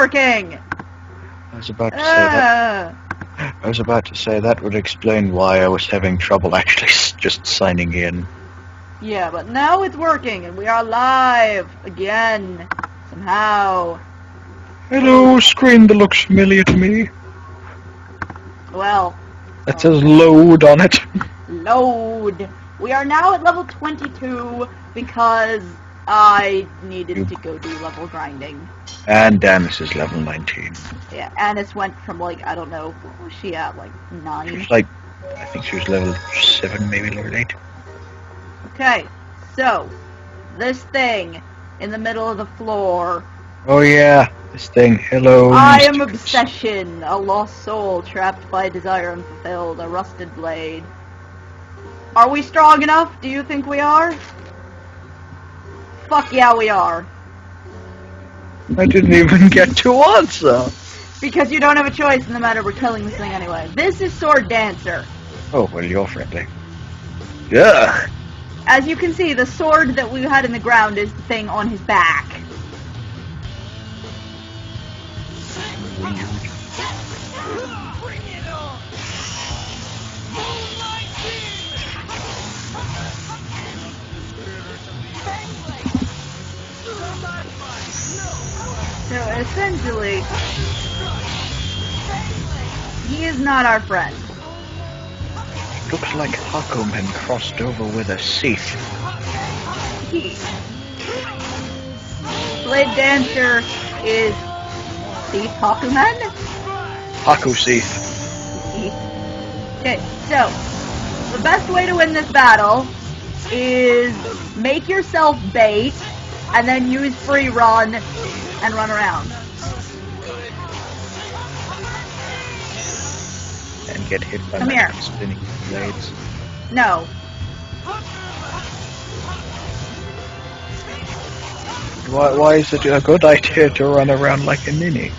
working? I was about to say that. I was about to say that would explain why I was having trouble actually just signing in. Yeah, but now it's working, and we are live again, somehow. Hello, screen that looks familiar to me. Well. It says load on it. Load. We are now at level 22 because I needed to go do level grinding. And Danis is level 19. Yeah, Annis went from like, I don't know, what was she at, like 9? She was like, I think she was level 7, maybe level 8. Okay, so, this thing in the middle of the floor. Oh yeah, this thing. Hello. I am obsession, a lost soul trapped by desire unfulfilled, a rusted blade. Are we strong enough? Do you think we are? Fuck yeah, we are. I didn't even get to answer. Because you don't have a choice in the matter, we're killing this thing anyway. This is Sword Dancer. Oh, well, you're friendly. Yeah. As you can see, the sword that we had in the ground is the thing on his back. So essentially, he is not our friend. Looks like Hakumen crossed over with a Sith. Blade Dancer is Sith Hakumen? Haku Sith. Okay, so the best way to win this battle is make yourself bait and then use free run and run around. And get hit by spinning blades. No. Why is it a good idea to run around like a ninny?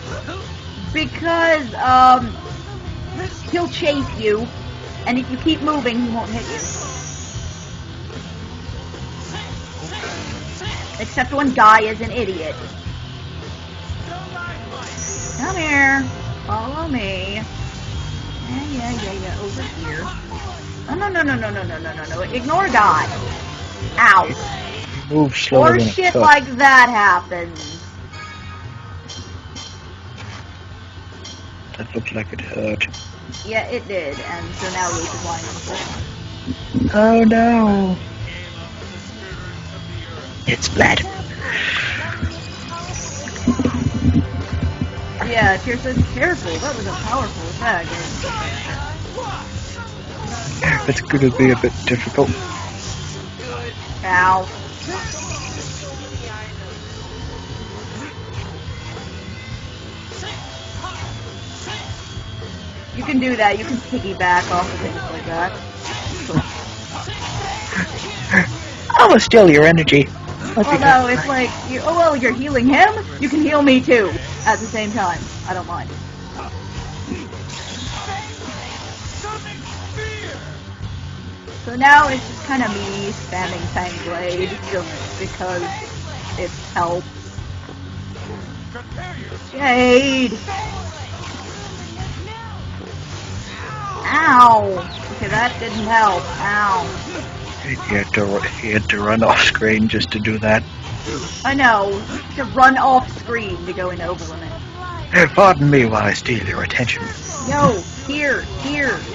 Because, he'll chase you, and if you keep moving, he won't hit you. Except when Guy is an idiot. Come here. Follow me. Yeah, over here. No. Ignore Guy. Ow. Move slower Or than shit like that happens. That looked like it hurt. Yeah, it did, and so now Luke is lying on the floor. Oh no. It's blood. Yeah, if you're so careful, that was a powerful attack. It's gonna be a bit difficult. Ow. You can do that, you can piggyback off of things like that. I will steal your energy. Although, it's like, you're healing him, you can heal me too, at the same time. I don't mind. So now it's just kind of me spamming Fang Blade, just because it helps. Jade! Ow! Okay, that didn't help. Ow. He had to run off screen just to do that. I know, to run off screen to go into overlimit. Pardon me while I steal your attention. Yo, here,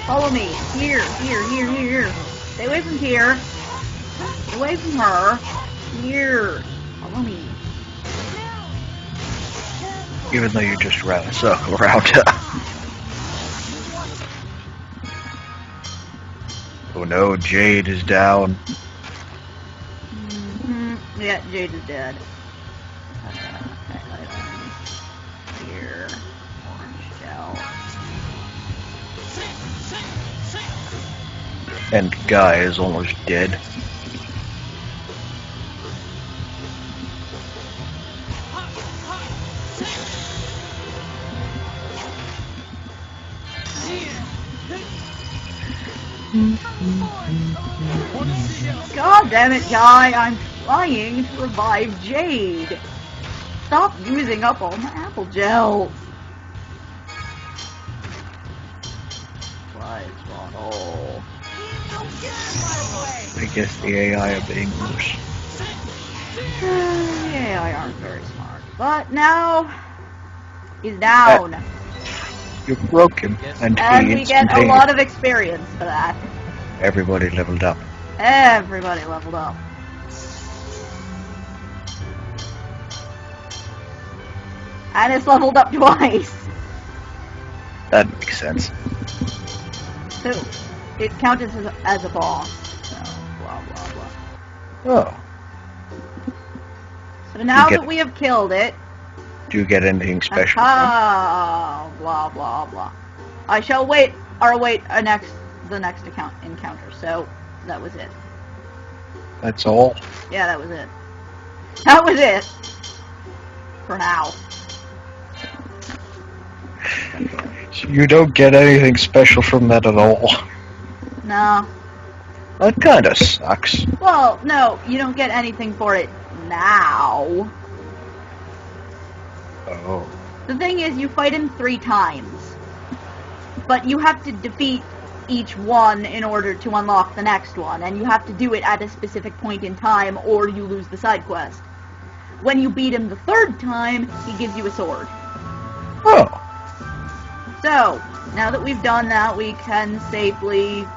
follow me, here. Stay away from here. Stay away from her. Here, follow me. Even though you just ran a circle around her. Oh no, Jade is down. Yeah, Jade is dead. Here. Orange shell. And Guy is almost dead. God damn it, Guy, I'm trying to revive Jade. Stop using up all my apple gel. Why is wrong? Oh. I guess the AI are being loose. The AI aren't very smart. But now he's down. You broke him, and he we get a lot of experience for that. Everybody leveled up. Everybody leveled up. And it's leveled up twice. That makes sense. So, it counted as a boss. So, blah, blah, blah. Oh. So now that we have killed it... Do you get anything special? Blah, blah, blah. I shall wait the next encounter. So, that was it. That's all? Yeah, that was it. That was it. For now. So you don't get anything special from that at all? No. That kinda sucks. Well, no, you don't get anything for it now. Oh. The thing is, you fight him 3 times. But you have to defeat each one in order to unlock the next one, and you have to do it at a specific point in time, or you lose the side quest. When you beat him the 3rd time, he gives you a sword. Oh. So, now that we've done that, we can safely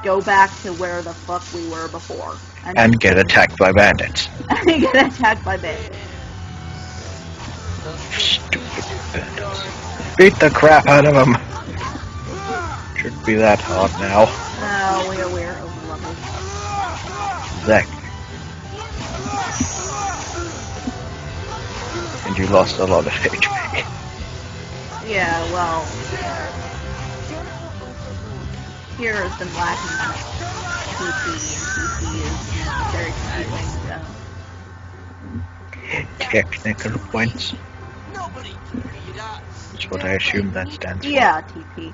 go back to where the fuck we were before. And get attacked by bandits. And get attacked by bandits. Stupid bandits. Beat the crap out of them. Shouldn't be that hard now. Oh, we're overleveled. Exactly. And you lost a lot of HP. Yeah, well... Here has been lacking TP, and TP is very confusing, so... Technical points. That's what I assume that stands for. Yeah, TP.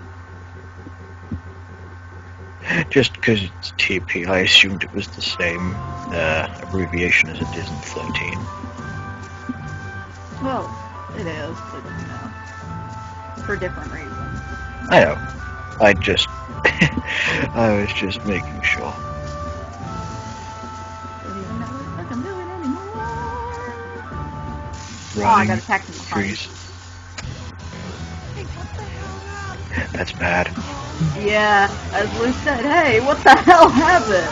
Just because it's TP, I assumed it was the same abbreviation as it is in 13. Well, it is, but, you know, for different reasons. I know. I was just making sure. Don't even know what the fuck I'm doing anymore. Running, I got attacked from behind. freeze. That's bad. Yeah, as Lou said, hey, what the hell happened?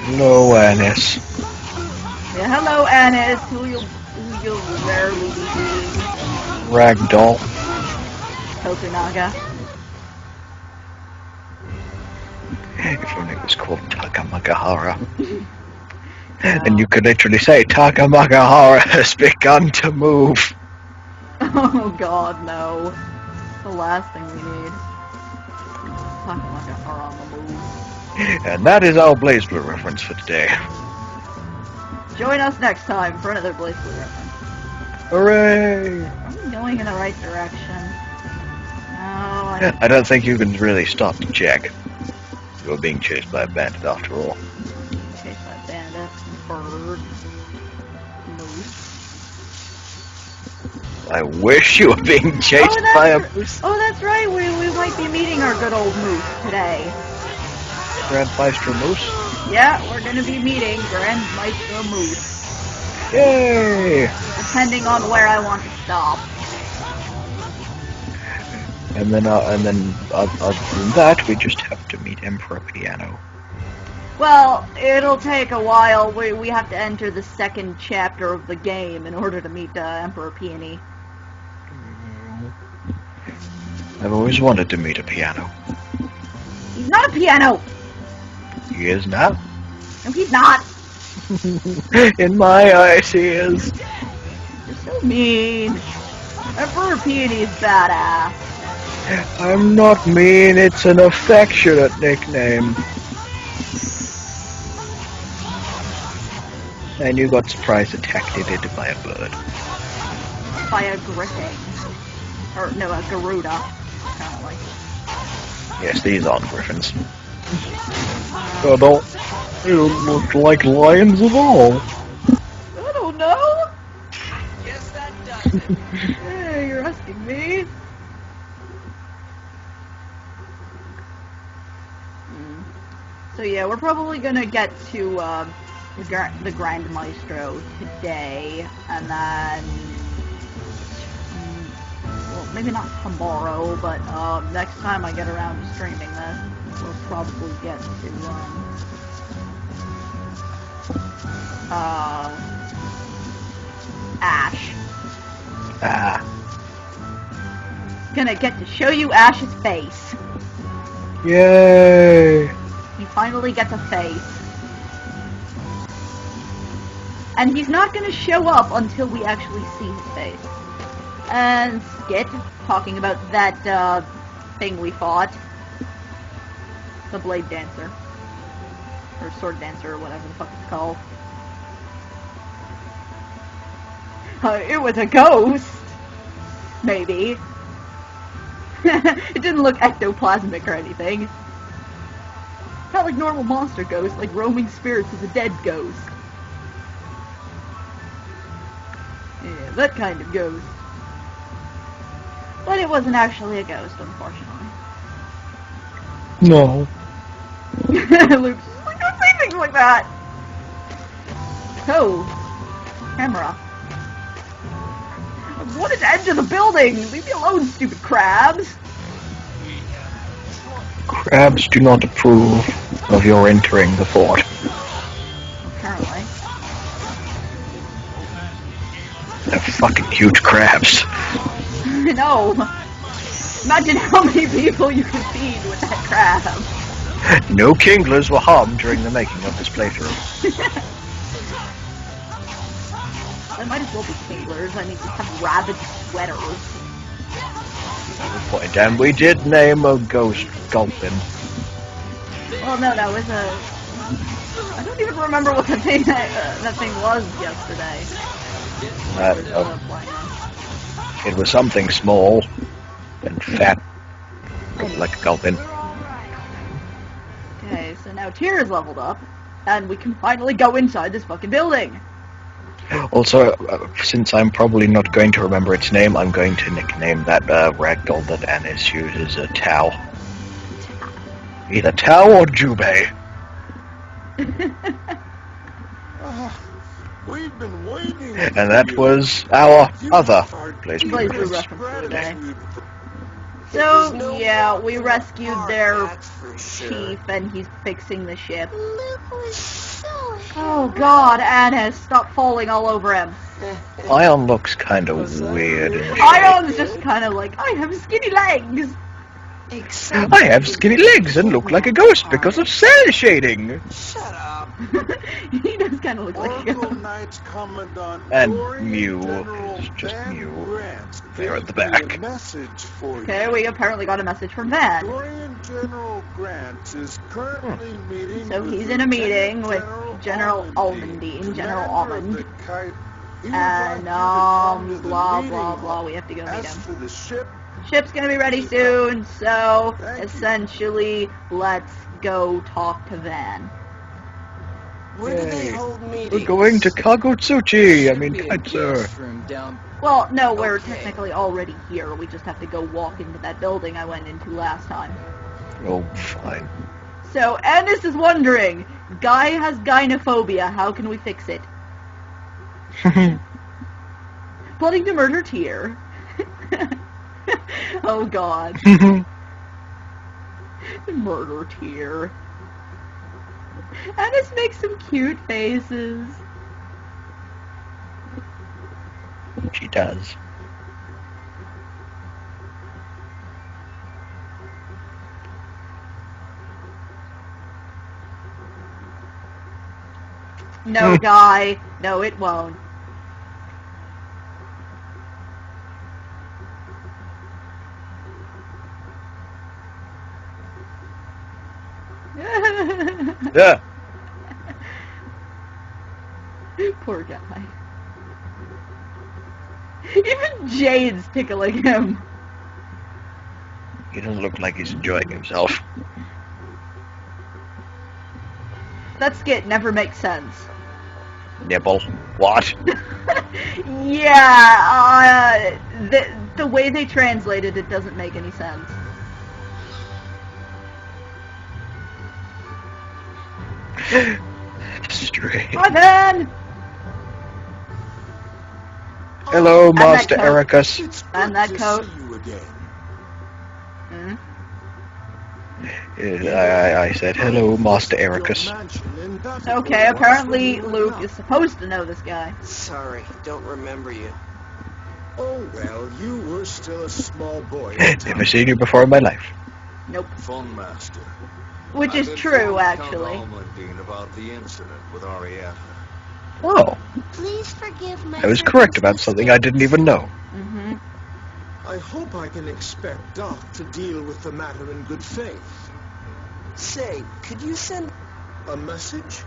Hello, Annis. Yeah, hello, Annis, who you'll rarely be seeing. Ragdoll. Tokunaga. If only it was called Takamagahara. And you could literally say, Takamagahara has begun to move. Oh god, no. The last thing we need. Takamagahara on the move. And that is our Blaze Blue reference for today. Join us next time for another Blaze Blue reference. Hooray! Are we going in the right direction? No, I don't think you can really stop to check. You're being chased by a bandit after all. Chased by bandits, bird, moose. I wish you were being chased by a moose. Oh, that's right. We might be meeting our good old moose today. Grand Maestro Moose? Yeah, we're gonna be meeting Grand Maestro Moose. Yay! Depending on where I want to stop. And then other than that, we just have to meet Emperor Piano. Well, it'll take a while. We have to enter the 2nd chapter of the game in order to meet Emperor Peony. I've always wanted to meet a piano. He's not a piano! He is now. No, he's not! In my eyes, he is. You're so mean. Emperor Peony is badass. I'm not mean, it's an affectionate nickname. And you got surprise attacked by a bird. By a griffin. Or, no, a Garuda, apparently. Yes, these aren't griffins. They don't look like lions at all. I don't know. Hey, you're asking me. So yeah, we're probably gonna get to the Grand Maestro today, and then well, maybe not tomorrow, but next time I get around to streaming this, we'll probably get to Ash. Gonna get to show you Ash's face. Yay! He finally gets a face. And he's not gonna show up until we actually see his face. And Skit, talking about that thing we fought. The Blade Dancer. Or Sword Dancer, or whatever the fuck it's called. It was a ghost! Maybe. It didn't look ectoplasmic or anything. Not like normal monster ghosts, like roaming spirits of a dead ghost. Yeah, that kind of ghost. But it wasn't actually a ghost, unfortunately. No. Luke's just like, don't say things like that! Oh. Camera. I wanted to enter the building! Leave me alone, stupid crabs! Crabs do not approve of your entering the fort. Apparently. They're fucking huge crabs. I know. Imagine how many people you could feed with that crab. No Kinglers were harmed during the making of this playthrough. There might as well be Kinglers. I mean, we have rabid sweaters. Point, and we did name a ghost Gulpin. Well, no, that was a... I don't even remember what the thing that thing was yesterday. It was something small and fat, like a Gulpin. Okay, so now Tyr is leveled up, and we can finally go inside this fucking building. Also, since I'm probably not going to remember its name, I'm going to nickname that ragdoll that Anis uses a Tau. Either Tau or Jubei. We've been waiting. And that was our other playthrough. Playthrough reference for today. So, yeah, we rescued their chief, and he's fixing the ship. Oh god, Anis, stop falling all over him. Ion looks kind of weird in shape. Ion's just kind of like, I have skinny legs. I have skinny legs and look like a ghost because of cell shading. Shut up. He does kind of look like a ghost. Knights Commandant And Dorian Mew General is just Van Mew. Grant There at the gave me back. a message for Okay, you. we apparently got a message from Van. Dorian General Grant is currently meeting So with he's in a meeting with Lieutenant General Almondine, General commander of Almond. the Kite. He would And, like you to come to the blah, meeting. blah, blah, we have to go meet As him. for the ship, Ship's gonna be ready soon, so Thank you. essentially, let's go talk to Van. Where do they Yay. hold meetings? We're going to Kagutsuchi, I Should mean, be a Kaitsu. guest room down. Well, no, we're Okay. technically already here. We just have to go walk into that building I went into last time. Oh, fine. So, Anis is wondering, Guy has gynophobia, how can we fix it? Plotting to murder Tyr. Oh god. Murder Tyr. Anis makes some cute faces. She does. No, Guy. No, it won't. Yeah. Poor guy. Even Jade's tickling him. He doesn't look like he's enjoying himself. That skit never makes sense. Nibble. What? Yeah, the way they translated it doesn't make any sense. Strange. Hi, Ben! Hello, And that Master coat. Ericus. It's good And that to coat. see you again. Hmm? I said, hello, Master Ericus. Okay, apparently Luke is supposed to know this guy. Sorry, don't remember you. Oh, well, you were still a small boy. at the Never time. seen you before in my life. Nope. Phone master. Which is true, actually. About the incident with Ariadne. Oh, Please forgive my I was correct about something I didn't even know. Mm-hmm. I hope I can expect Doc to deal with the matter in good faith. Say, could you send... A message?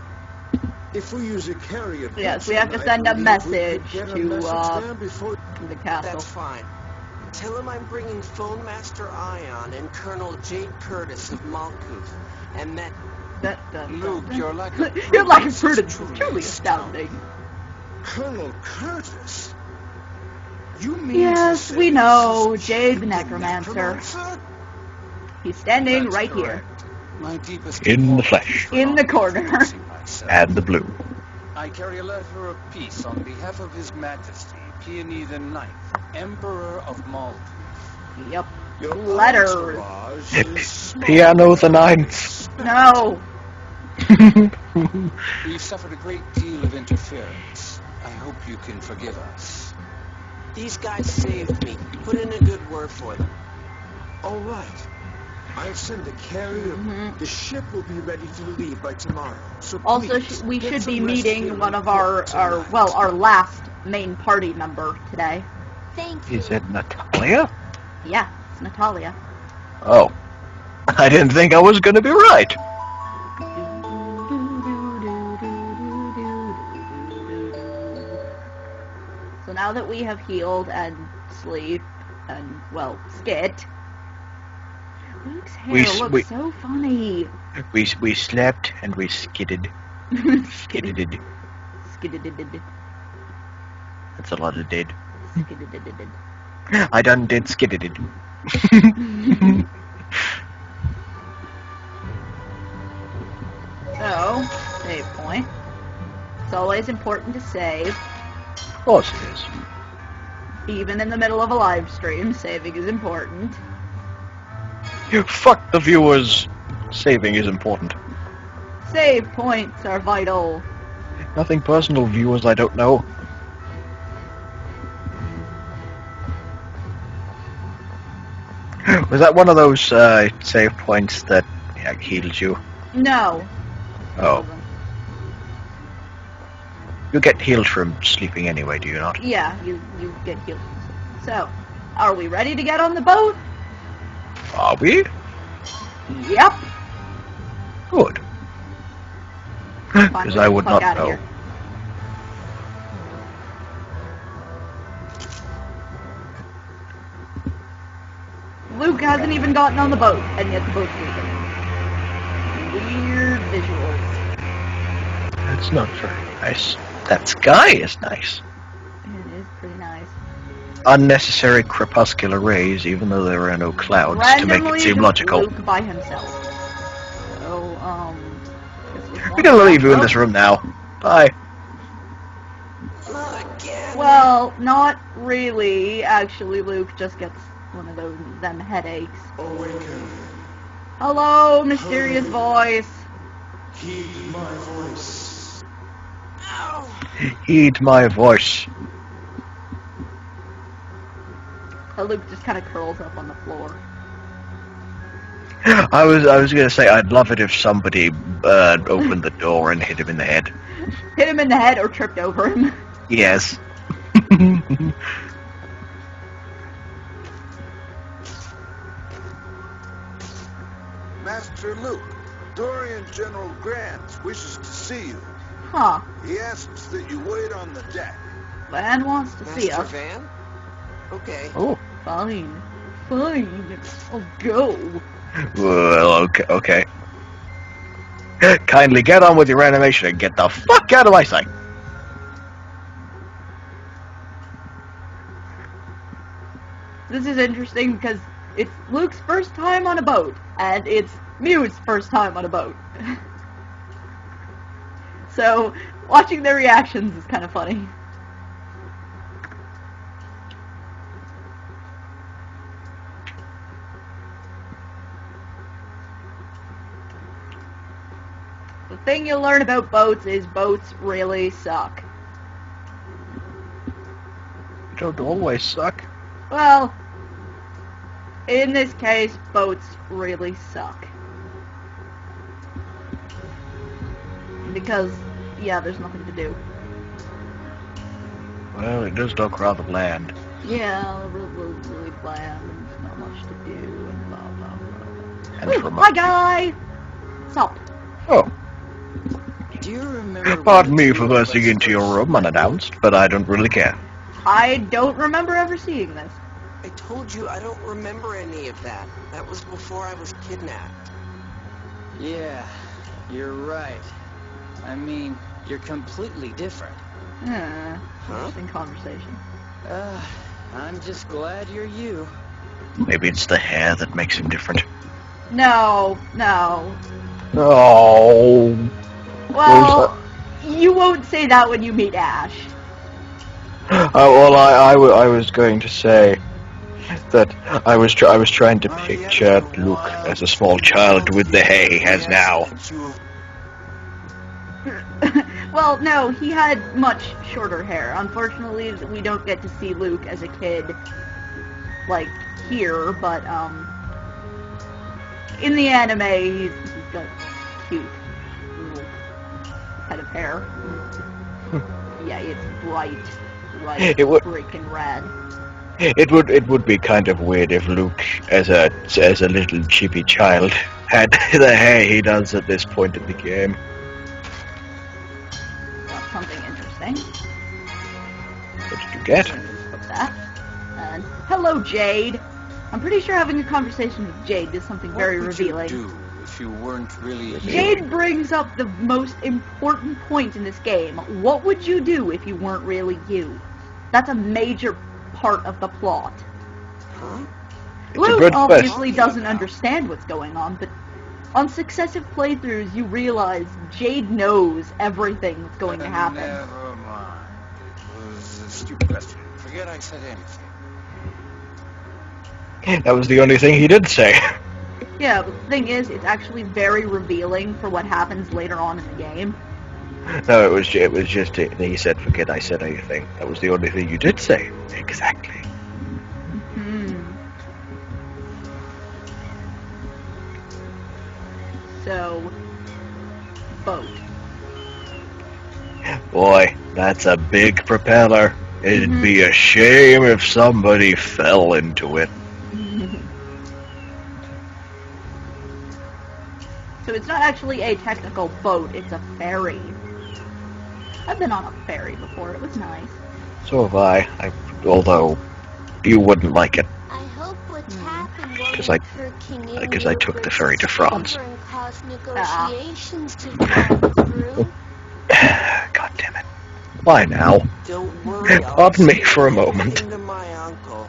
If we use a carrier... Yes, we have to pigeon, send I a believe we message could get a to, message there before... The castle. That's fine. Tell him I'm bringing Phone Master Ion and Colonel Jade Curtis of Malkuth, and that... Luke, your lack of Your lack of prudence prudence is is truly astounding. Colonel Curtis? You mean Yes, to we say know, this is Jade the the Necromancer. Necromancer? He's standing That's right correct. My deepest In the apologies flesh. for In the not corner. introducing myself. And the blue. I carry a letter of peace on behalf of His Majesty, Peony the Ninth, Emperor of Malta. here. Yep. Your Letters. entourage is small. Piano the Ninth. No. We've suffered a great deal of interference. I hope you can forgive us. These guys saved me. Put in a good word for them. All right. I'll send a carrier. Mhm. The ship will be ready to leave by tomorrow. So Also, please, we get should some be rest here meeting in one of the our tonight. last main party member today. Thank you. Is it Natalia? Yeah, it's Natalia. Oh. I didn't think I was gonna be right. So now that we have healed and sleep and, well, skit, Luke's hair looks so funny. We slept and we skidded. Skidded. Skidded. That's a lot of did. Skidded. I done did skidded. So, save point. It's always important to save. Of course it is. Even in the middle of a live stream, saving is important. Fuck the viewers. Saving is important. Save points are vital. Nothing personal, viewers I don't know. Was that one of those save points that heals you? No. Oh. You get healed from sleeping anyway, do you not? Yeah, you get healed. So, are we ready to get on the boat? Are we? Yep. Good. Because I would not Fuck outta know. here. Luke hasn't even gotten on the boat, and yet the boat's moving. Weird visuals. That's not very nice. That sky is nice. It is pretty nice. Unnecessary crepuscular rays, even though there are no clouds, to make Randomly it seem just logical. Luke by himself. So, We're gonna leave you in this room now. Bye. Not again. Well, not really. Actually, Luke just gets one of them headaches. Awaken. Hello, mysterious voice. Heed my voice. Ow. Heed my voice. So Luke just kind of curls up on the floor. I was gonna say I'd love it if somebody opened the door and hit him in the head. Hit him in the head or tripped over him. Yes. Master Luke, Dorian General Grant wishes to see you. Huh. He asks that you wait on the deck. Van wants to see Master us. Van? Okay. Oh. Fine. Fine. I'll go. Well, okay. Kindly get on with your animation and get the fuck out of my sight. This is interesting because it's Luke's first time on a boat, and it's Mew's first time on a boat. So, watching their reactions is kind of funny. The thing you'll learn about boats is boats really suck. Don't always suck. Well, in this case, boats really suck. Because, yeah, there's nothing to do. Well, it does look rather bland. Yeah, really bland, and there's not much to do, and blah, blah, blah. And Ooh, from hi, guy! Sup? Oh, Do you remember? pardon me for bursting into your room unannounced, but I don't really care. I don't remember ever seeing this. I told you I don't remember any of that. That was before I was kidnapped. Yeah, you're right. I mean, you're completely different. Interesting conversation. I'm just glad you're you. Maybe it's the hair that makes him different. No. Oh. Well, you won't say that when you meet Ash. Well, I was going to say that I was trying to picture Luke as a small child with the hair he has now. Well, no, he had much shorter hair. Unfortunately, we don't get to see Luke as a kid, like, here, but, in the anime, he's got cute little head of hair. Yeah, it's bright freaking red. It would be kind of weird if Luke, as a little chippy child, had the hair he does at this point in the game. That's something interesting. What did you get? Put that. And hello, Jade. I'm pretty sure having a conversation with Jade is something very revealing. What would you do if you weren't really Jade brings up the most important point in this game. What would you do if you weren't really you? That's a major part of the plot. Huh? Luke obviously doesn't understand what's going on, but on successive playthroughs you realize Jade knows everything that's going to happen. Never mind. It was a stupid question. Forget I said anything. That was the only thing he did say. Yeah, but the thing is, it's actually very revealing for what happens later on in the game. No, it was just he said, "Forget I said anything." That was the only thing you did say. Exactly. So, boat. Boy, that's a big propeller. It'd be a shame if somebody fell into it. So it's not actually a technical boat, it's a ferry. I've been on a ferry before, it was nice. So have I. Although you wouldn't like it. I hope what's happened Because I took the ferry to France. Negotiations to follow through. God damn it. Why now? Don't worry. Pardon me for a moment. To my uncle.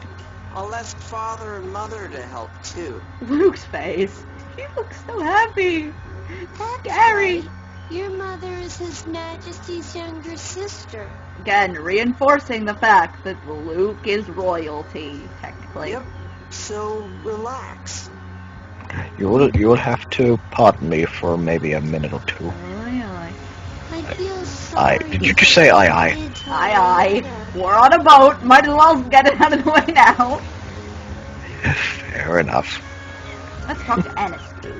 I'll ask father and mother to help too. Luke's face. He looks so happy. That's Scary. right. Your mother is His Majesty's younger sister. Again, reinforcing the fact that Luke is royalty, technically. Yep. So relax. You'll have to pardon me for maybe a minute or two. Aye, I feel sorry. Did you just say aye? aye. We're on a boat. Might as well get it out of the way now. Fair enough. Let's talk to Ennis, too.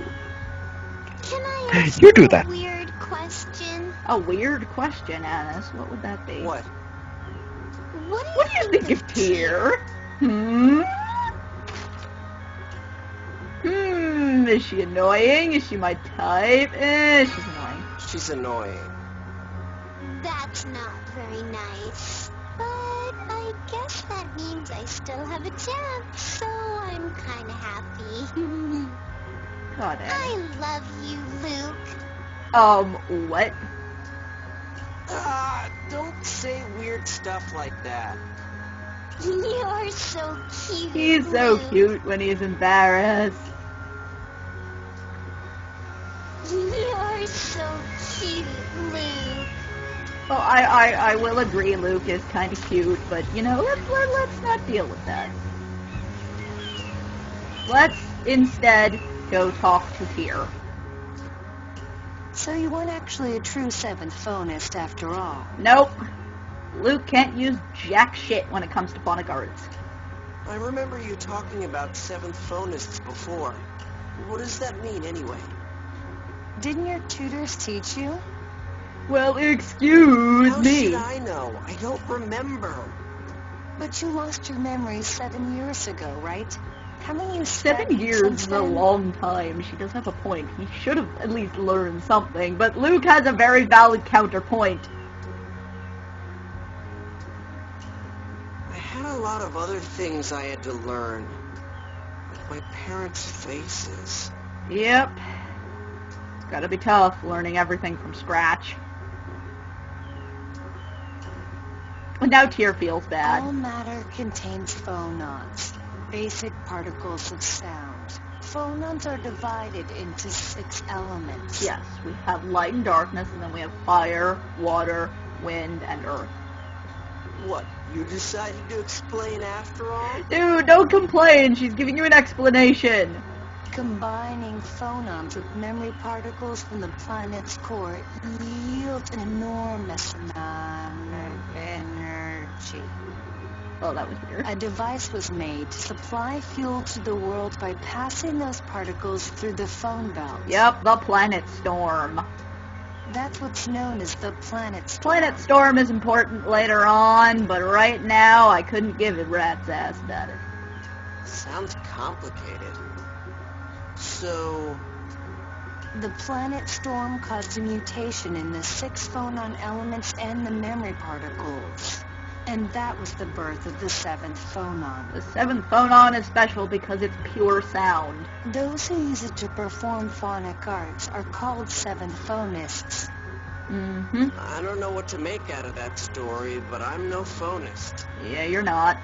Can I ask You do that. a weird question? A weird question, Ennis. What would that be? What? What What do you think of Tear? Is she annoying? Is she my type? She's annoying. She's annoying. That's not very nice. But I guess that means I still have a chance, so I'm kinda happy. God, Ennis. I love you, Luke. What? Don't say weird stuff like that. You're so cute. He's so Luke. cute when he's embarrassed. You're so cute, Luke. Well, I will agree Luke is kind of cute, but, you know, let's not deal with that. Let's instead go talk to Tyr. So you weren't actually a true seventh phonist after all. Nope. Luke can't use jack shit when it comes to phonic arts. I remember you talking about seventh phonists before. What does that mean anyway? Didn't your tutors teach you? Well, excuse How me. should I know? I don't remember. But you lost your memory 7 years ago, right? Haven't you 7 studied years since is a then? long time. She does have a point. He should have at least learned something, but Luke has a very valid counterpoint. I had a lot of other things I had to learn. Like my parents' faces. Yep. It's gotta be tough learning everything from scratch. And now Tyr feels All bad. matter contains phonons, basic particles of sound. Phonons are divided into 6 elements. Yes, we have light and darkness, and then we have fire, water, wind, and earth. What, you decided to explain after all? Dude, don't complain. She's giving you an explanation. Combining phonons with memory particles from the planet's core yields an enormous amount of energy. Oh, that was weird. A device was made to supply fuel to the world by passing those particles through the phone belt. Yep, the planet storm. That's what's known as the planet storm. Planet storm is important later on, but right now I couldn't give a rat's ass about it. Sounds complicated. So, The planet storm caused a mutation in the 6 phonon elements and the memory particles. And that was the birth of the 7th phonon. The 7th phonon is special because it's pure sound. Those who use it to perform phonic arts are called 7th phonists. Mm-hmm. I don't know what to make out of that story, but I'm no phonist. Yeah, you're not.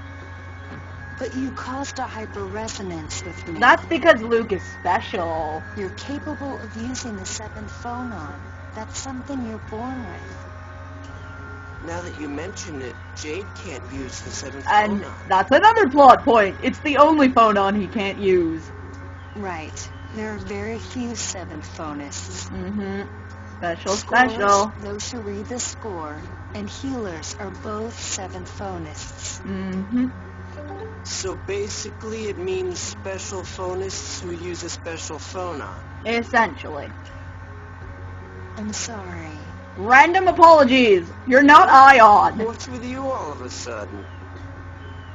But you caused a hyperresonance with me. That's because Luke is special. You're capable of using the 7th phonon. That's something you're born with. Now that you mention it, Jade can't use the 7th And phonon. that's another plot point. It's the only phonon he can't use. Right. There are very few 7th phonists. Mm-hmm. Special, Scholars, special. those who read the score, and healers are both 7th phonists. Mm-hmm. So basically it means special phonists who use a special phonon. Essentially. I'm sorry. Random apologies. You're not Ion. What's with you all of a sudden?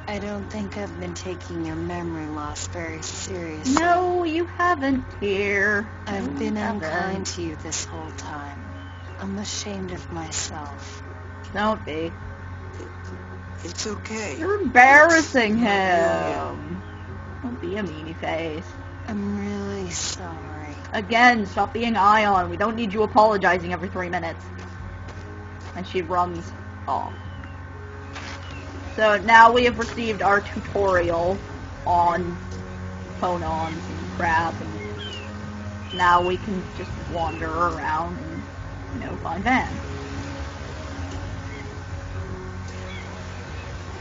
I don't think I've been taking your memory loss very seriously. No, you haven't, dear. I've been You haven't. unkind to you this whole time. I'm ashamed of myself. Don't be. It's okay. You're embarrassing him. Don't be a meanie face. I'm really sorry. Again, stop being Ion. We don't need you apologizing every 3 minutes. And she runs off. So now we have received our tutorial on phonons and crap. And now we can just wander around and, find Van.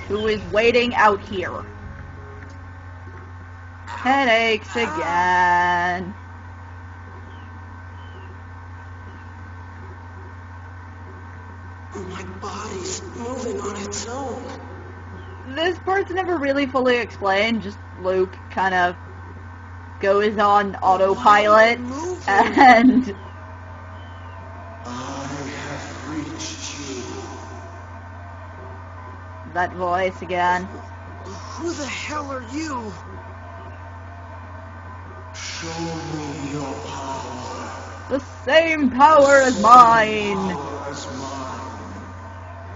Who is waiting out here. Headaches again. My body's moving on its own. This part's never really fully explained, just Luke kind of goes on autopilot and I have reached you. that voice again. Who the hell are you? Show me your power. The same power as mine. Power as mine.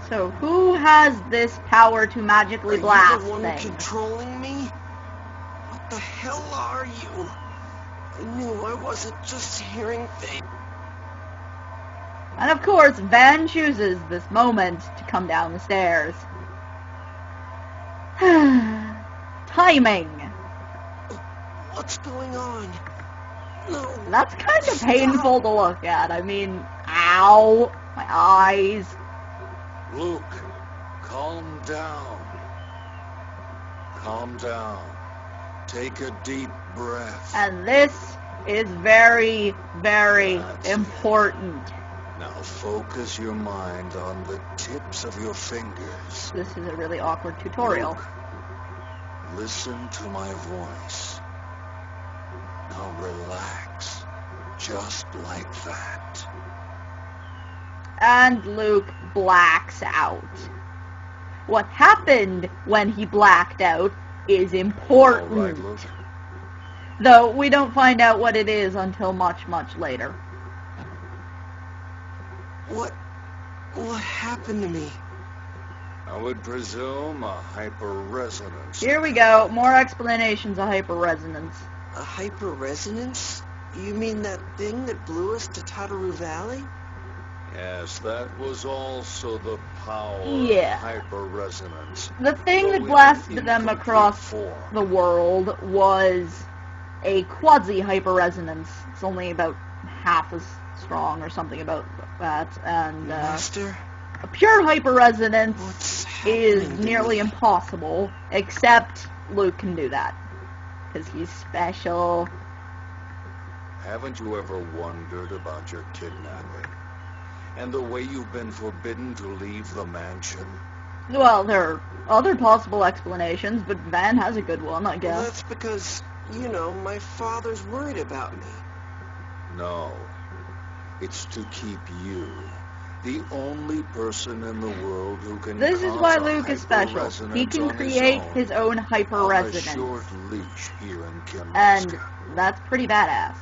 So who has this power to magically Are blast you the one things? controlling me? What the hell are you? I knew I wasn't just hearing things. And of course, Van chooses this moment to come down the stairs. Timing. What's going on? No. That's kind of painful to look at. I mean, ow, my eyes. Luke, calm down. Calm down. Take a deep breath. And this is very, very That's important. Now focus your mind on the tips of your fingers. This is a really awkward tutorial. Luke, listen to my voice. Now relax, just like that. And Luke blacks out. What happened when he blacked out is important. All right, Luke. Though we don't find out what it is until much, much later. What happened to me? I would presume a hyperresonance. Here we go, more explanations of hyperresonance. A hyperresonance? You mean that thing that blew us to Tataru Valley? Yes, that was also the power Yeah. of hyperresonance. The thing Though that in blasted them incomplete across form. the world was a quasi-hyperresonance. It's only about half as strong or something about that. And Master? a pure hyperresonance What's is happening to nearly me? impossible, except Luke can do that. Because he's special. Haven't you ever wondered about your kidnapping? And the way you've been forbidden to leave the mansion? Well, there are other possible explanations, but Van has a good one, I Well, guess. that's because, you know, my father's worried about me. No. It's to keep you, the only person in the world who can This is cause why a Luke is special. He hyperresonance can on create own his own on a hyperresonance. short leash here in Kim. And that's pretty badass.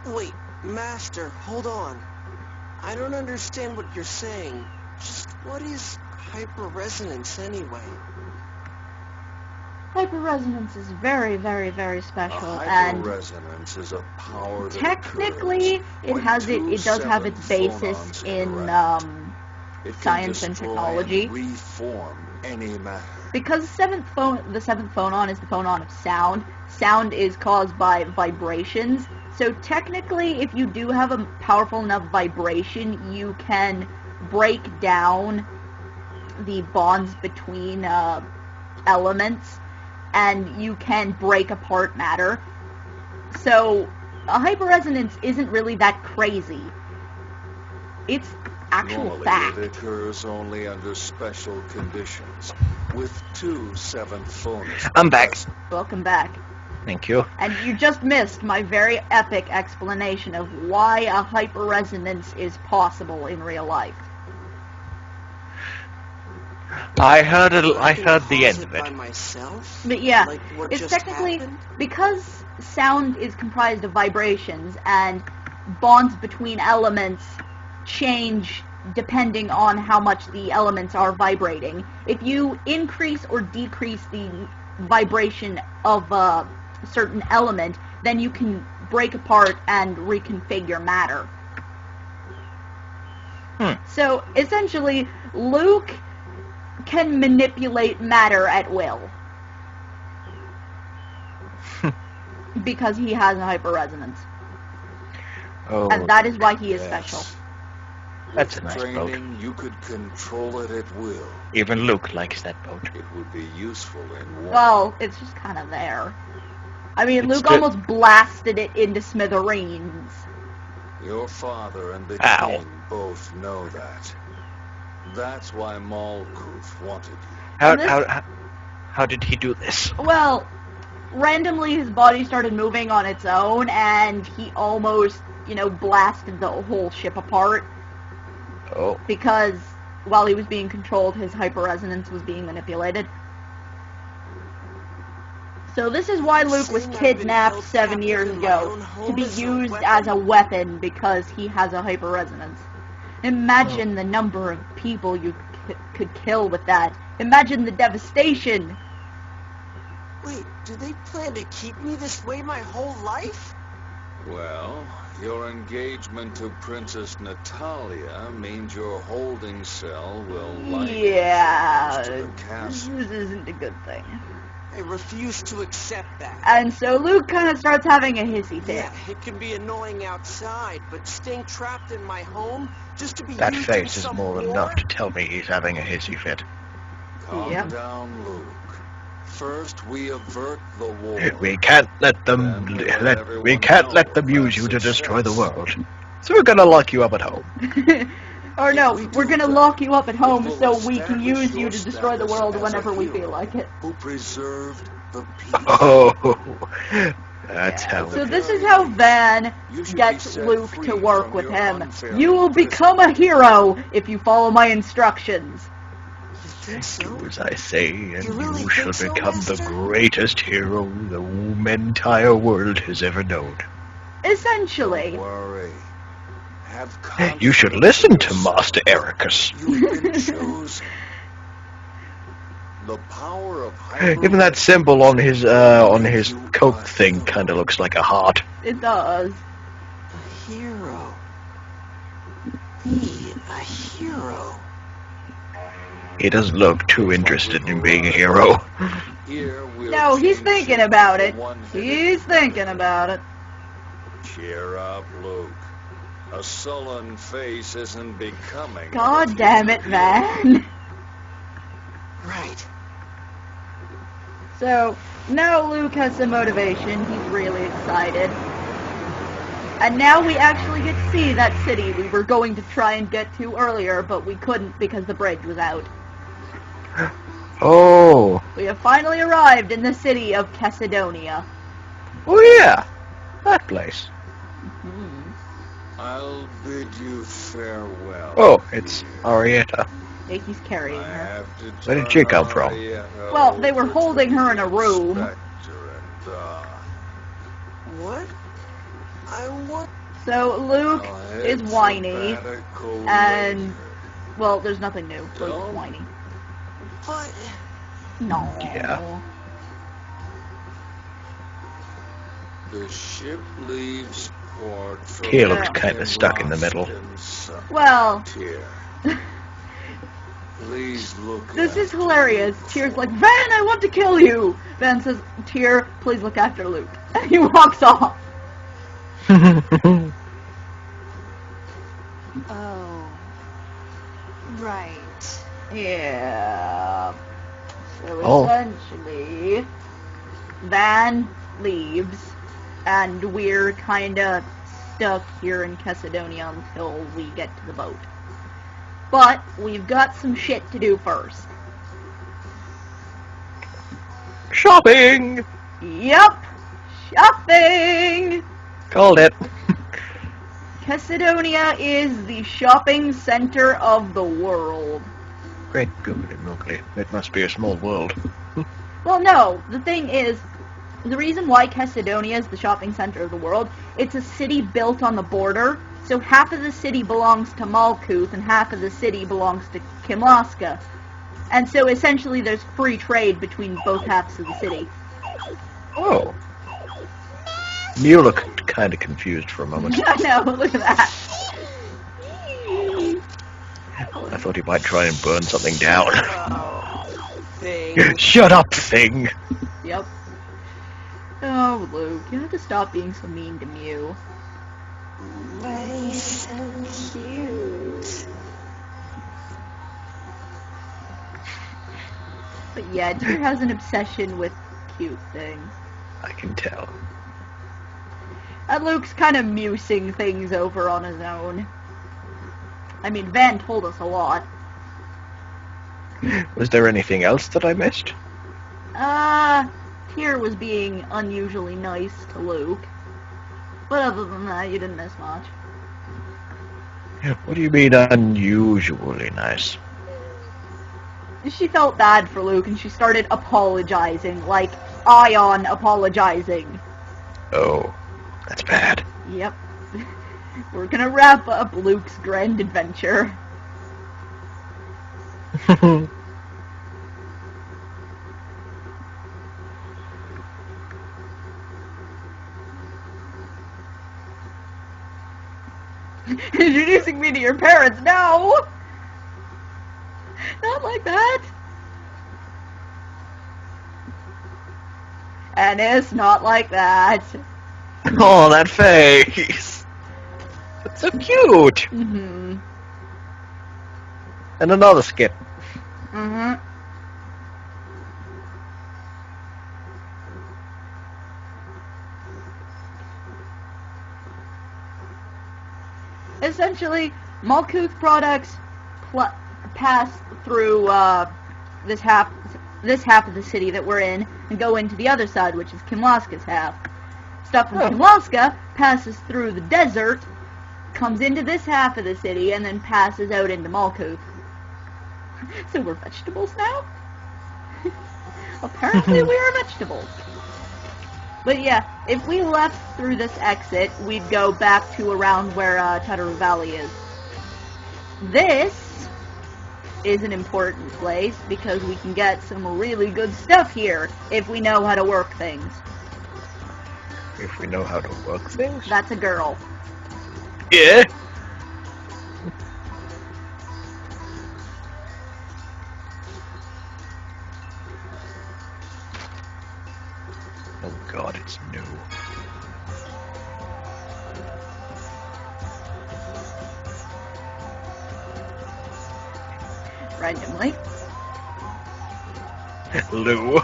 Wait, Master, hold on. I don't understand what you're saying. Just what is hyperresonance anyway? Hyperresonance is very, very, very A special, and hyperresonance is a power that technically occurs when it does have its two basis phonons in interact. It can science and destroy technology. and reform any matter. Because the seventh phonon is the phonon of sound. Sound is caused by vibrations. So technically, if you do have a powerful enough vibration, you can break down the bonds between elements, and you can break apart matter. So a hyperresonance isn't really that crazy. It's actual Normally, fact. it occurs only under special conditions, with two seventh phonons. I'm back. Welcome back. Thank you. And you just missed my very epic explanation of why a hyperresonance is possible in real life. I heard the Cause end of by it. myself? But yeah, Like what it's just technically, happened? because sound is comprised of vibrations and bonds between elements change depending on how much the elements are vibrating. If you increase or decrease the vibration of a certain element, then you can break apart and reconfigure matter. So essentially, Luke can manipulate matter at will. Because he has a hyperresonance. Oh, And that is why he is Yes. special. That's a With nice boat. training, you could control it at will. Even Luke likes that boat. It would be useful in war. Well, it's just kind of there. I mean, It's Luke good. almost blasted it into smithereens. Your father and the Ow. king both know that. That's why Malkuth wanted you. How, And this- how did he do this? Well, randomly his body started moving on its own, and he almost, blasted the whole ship apart. Oh, Because while he was being controlled, his hyperresonance was being manipulated. So this is why Luke was Saying I've been kidnapped held 7 captive years in my ago, own to home be as a used weapon? as a weapon because he has a hyperresonance. Imagine the number of people you could kill with that. Imagine the devastation. Wait, do they plan to keep me this way my whole life? Well, Your engagement to Princess Natalia means your holding cell will likely Yeah, change to the castle. this isn't a good thing. I refuse to accept that. And so Luke kind of starts having a hissy fit. Yeah, it can be annoying outside, but staying trapped in my home just to be That used in face is some more than war? enough to tell me he's having a hissy fit. Calm Yep. down, Luke. First, we avert the war. We can't let them use you to destroy the world. So we're gonna lock you up at home. Or no, we we're do gonna that, lock you up at home it will so we can establish use you your to destroy the status world as a whenever we hero feel like it. Who preserved the peace. Oh, that's how. So this is how Van You should be gets set Luke free to work from with your him. unfair You will become a hero if you follow my instructions. You think so? Do as I say, and You really you think shall so, become the Master? greatest hero the entire world has ever known. Essentially. Don't worry. Have You should confidence listen in to yourself. Master Ericus. You've been chosen. The power of Even that symbol on his coat thing kind of looks like a heart. It does. A hero. Me, a hero. He doesn't look too interested in being a hero. Here we'll No, he's change thinking you about to it. one-headed He's thinking villain. about it. Cheer up, Luke. A sullen face isn't becoming. of a God damn it, hero. Van. Right. So, now Luke has some motivation. He's really excited. And now we actually get to see that city we were going to try and get to earlier, but we couldn't because the bridge was out. Oh. We have finally arrived in the city of Casidonia. Oh yeah. That place. I'll bid you farewell. Oh, it's Arietta. Hey, he's carrying I her. have to Where did turn she come from? Arietta Well, they were over holding to her in the a room. inspector and, What? I want... So Luke I'll head is whiny, sabbatical and later. well, there's nothing new. Luke's Don't. whiny. But... No. Yeah. The ship leaves port from He looks Yeah. kind of stuck in the middle. Well, Here. Please look. this is after hilarious. Luke Tier's for like, Van, I want to kill you. Van says, Tier, please look after Luke. And he walks off. Oh. Right. Yeah. So Oh. essentially, Van leaves, and we're kinda stuck here in Casidonia until we get to the boat. But we've got some shit to do first. Shopping! Yep! Shopping! Called it. Casidonia is the shopping center of the world. Great googly moogly. It must be a small world. Well, no, the thing is, the reason why Casidonia is the shopping center of the world, it's a city built on the border, so half of the city belongs to Malkuth and half of the city belongs to Kimlaska. And so essentially there's free trade between both halves of the city. Oh. You look kind of confused for a moment. I know, look at that. I thought he might try and burn something down. Thing. Shut up, thing! Yep. Oh, Luke, you have to stop being so mean to Mew. But he's so cute. But yeah, Deer has an obsession with cute things. I can tell. And Luke's kind of musing things over on his own. I mean, Van told us a lot. Was there anything else that I missed? Tyr was being unusually nice to Luke. But other than that, you didn't miss much. What do you mean unusually nice? She felt bad for Luke and she started apologizing, like Ion apologizing. Oh, that's bad. Yep. We're gonna wrap up Luke's grand adventure. Introducing me to your parents? No! Not like that. Ennis, not like that. Oh, that face! That's so cute! Mm-hmm. And another skip. Mm-hmm. Essentially, Malkuth products pass through this half of the city that we're in and go into the other side, which is Kimlaska's half. Stuff from Kimlaska passes through the desert, comes into this half of the city, and then passes out into Malkuth. So we're vegetables now? Apparently we are vegetables. But yeah, if we left through this exit, we'd go back to around where Tataru Valley is. This is an important place because we can get some really good stuff here if we know how to work things. If we know how to work things? That's a girl. Yeah. Oh god, it's new. Randomly. Lou.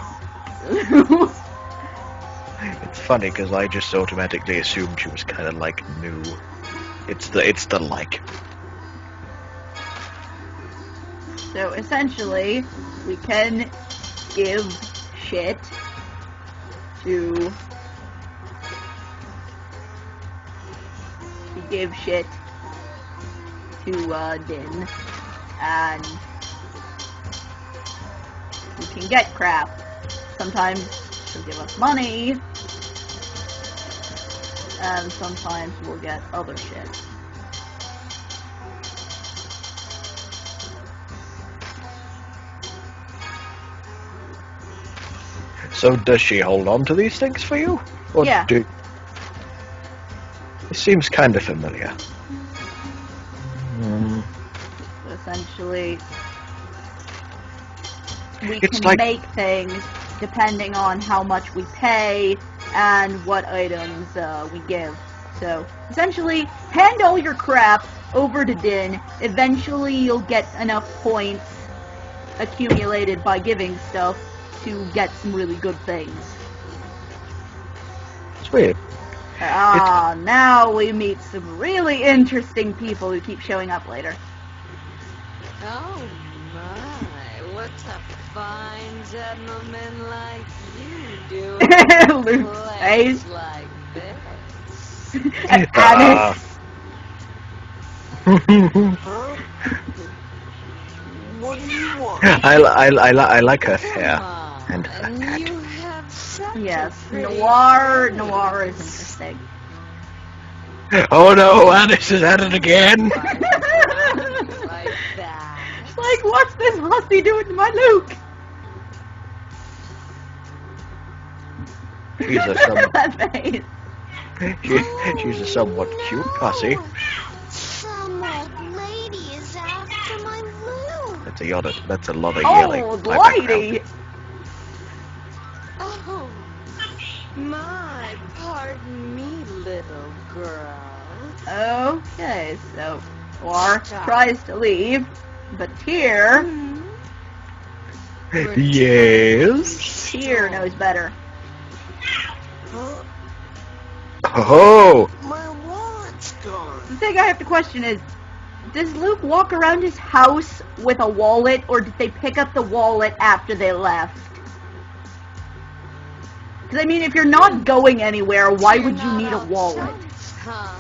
It's funny because I just automatically assumed she was kind of like new. It's the like. So essentially, we can give shit to Din, and we can get crap. Sometimes she'll give us money, and sometimes we'll get other shit. So does she hold on to these things for you? Or Yeah. It seems kind of familiar. Essentially, we It's can like- make things depending on how much we pay and what items we give. So, essentially, hand all your crap over to Din. Eventually, you'll get enough points accumulated by giving stuff to get some really good things. Sweet. Now we meet some really interesting people who keep showing up later. Oh my, what a fine gentleman like you do. Luke's face. Like this. And Ah. Annis. Huh? What do you want? I like her hair. Come And on, you have such Yes, a pretty Noir face. is interesting. Oh no, Alice is at it again! Like that. It's like, what's this hussy doing to my Luke? She's a That face. she's a somewhat cute pussy. Some old lady is after my loot. That's a lot of yelling. Old by background. lady. Oh, my, pardon me, little girl. Okay, so Noir tries to leave, but Tyr Yes. knows better. Huh? Oh, My wallet's gone. The thing I have to question is, does Luke walk around his house with a wallet, or did they pick up the wallet after they left? Because, I mean, if you're not going anywhere, why would you need a wallet? Huh?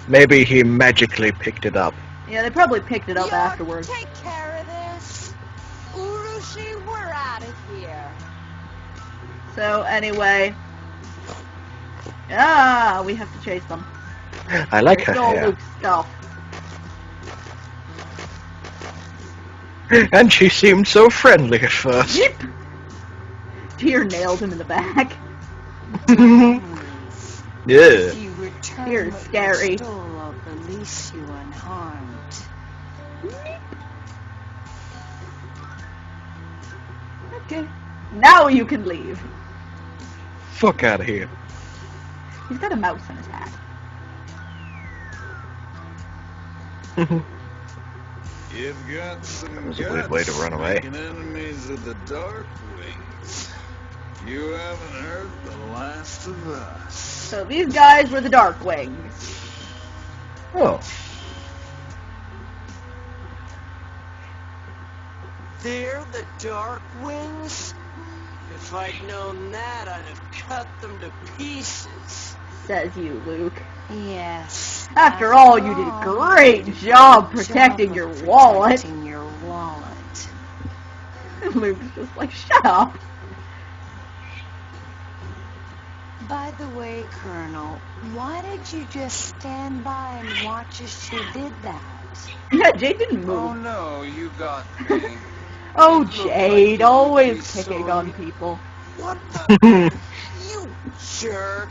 maybe he magically picked it up. Yeah, they probably picked it up You're- afterwards. Take care of this. Urushi, we're out of here. So, anyway... we have to chase them. I like They her stole hair. Luke's stuff. And she seemed so friendly at first. Yep! Tyr nailed him in the back. Yeah. You return You're what scary. you stole of the release you unharmed. Okay. Now you can leave. Fuck out of here. He's got a mouse in his hat. You've got some That was a weird way to run away. making enemies of the Dark Wings. You haven't heard the last of us. So these guys were the Dark Wings. Oh. They're the Dark Wings? If I'd known that, I'd have cut them to pieces. Says you, Luke. Yes. After all, you did a great job protecting your wallet. Protecting your wallet. Luke's just like, shut up. By the way, Colonel, why did you just stand by and watch as she did that? Yeah, Jade didn't Oh move. no, you got me. Oh, It looked like Jade, you always would be picking sorry. on people. What the? You jerk.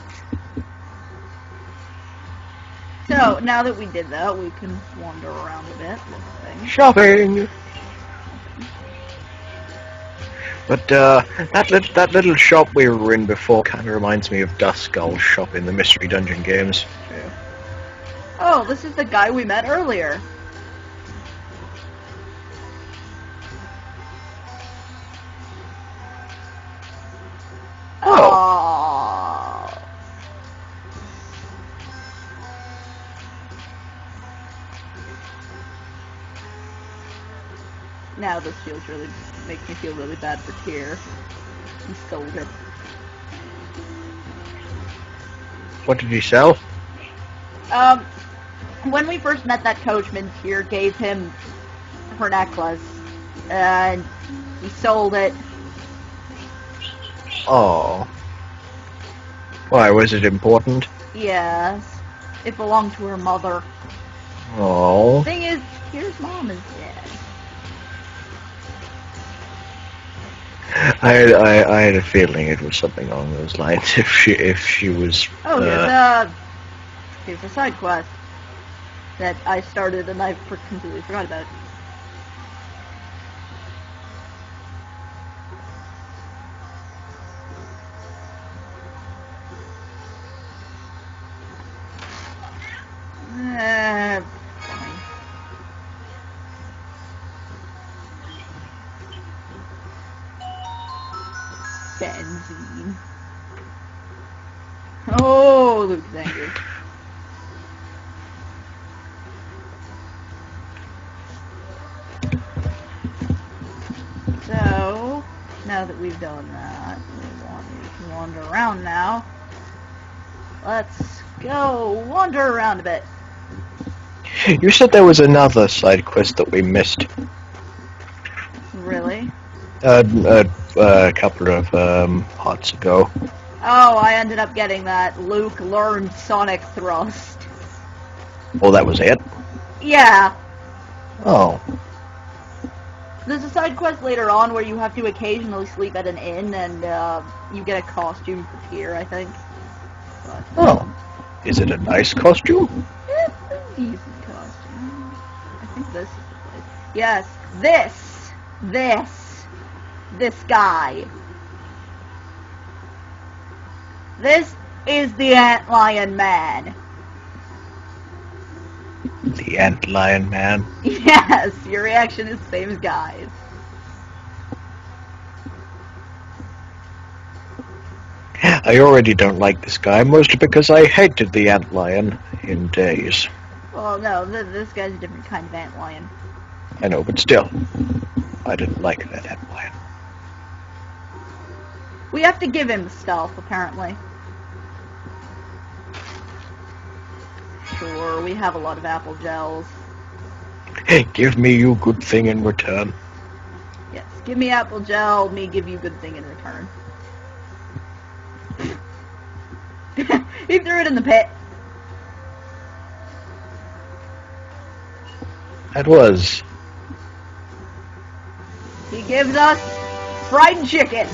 So, now that we did that, we can wander around a bit. Shopping! But, that little shop we were in before kind of reminds me of Dust Skull's shop in the Mystery Dungeon games. Oh, this is the guy we met earlier. Oh. Now this makes me feel really bad for Tyr. He sold it. What did he sell? When we first met that coachman, Tyr gave him her necklace, and he sold it. Oh. Why, was it important? Yes, it belonged to her mother. Oh. Thing is, Tyr's mom is dead. I had a feeling it was something along those lines. If she was. Oh, here's a side quest that I started and I completely forgot about. Fine. Benzene. Oh, Luke's angry. So, now that we've done that, we can wander around now. Let's go wander around a bit. You said there was another side quest that we missed. Really? A couple of parts ago. Oh, I ended up getting that. Luke learned Sonic Thrust. Oh, that was it? Yeah. Oh. There's a side quest later on where you have to occasionally sleep at an inn and you get a costume for Tyr, I think. But, Oh. Is it a nice costume? it's a decent costume. I think this is the place. Yes, this guy. This is the Antlion Man. The Antlion Man. Yes, your reaction is the same as guys. I already don't like this guy, mostly because I hated the Antlion in Days. Well, no, this guy's a different kind of Antlion. I know, but still, I didn't like that Antlion. We have to give him stuff, apparently. Sure, we have a lot of apple gels. Give me you good thing in return. Yes, give me apple gel, me give you good thing in return. He threw it in the pit. That was. He gives us fried chicken.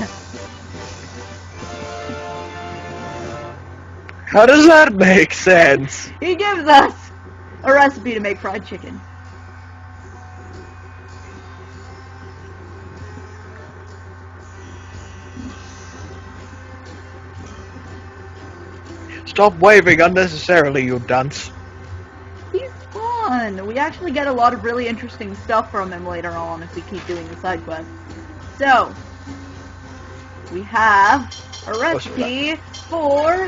How does that make sense? He gives us a recipe to make fried chicken. Stop waving unnecessarily, you dunce. He's fun. We actually get a lot of really interesting stuff from him later on if we keep doing the side quest. So, we have a recipe for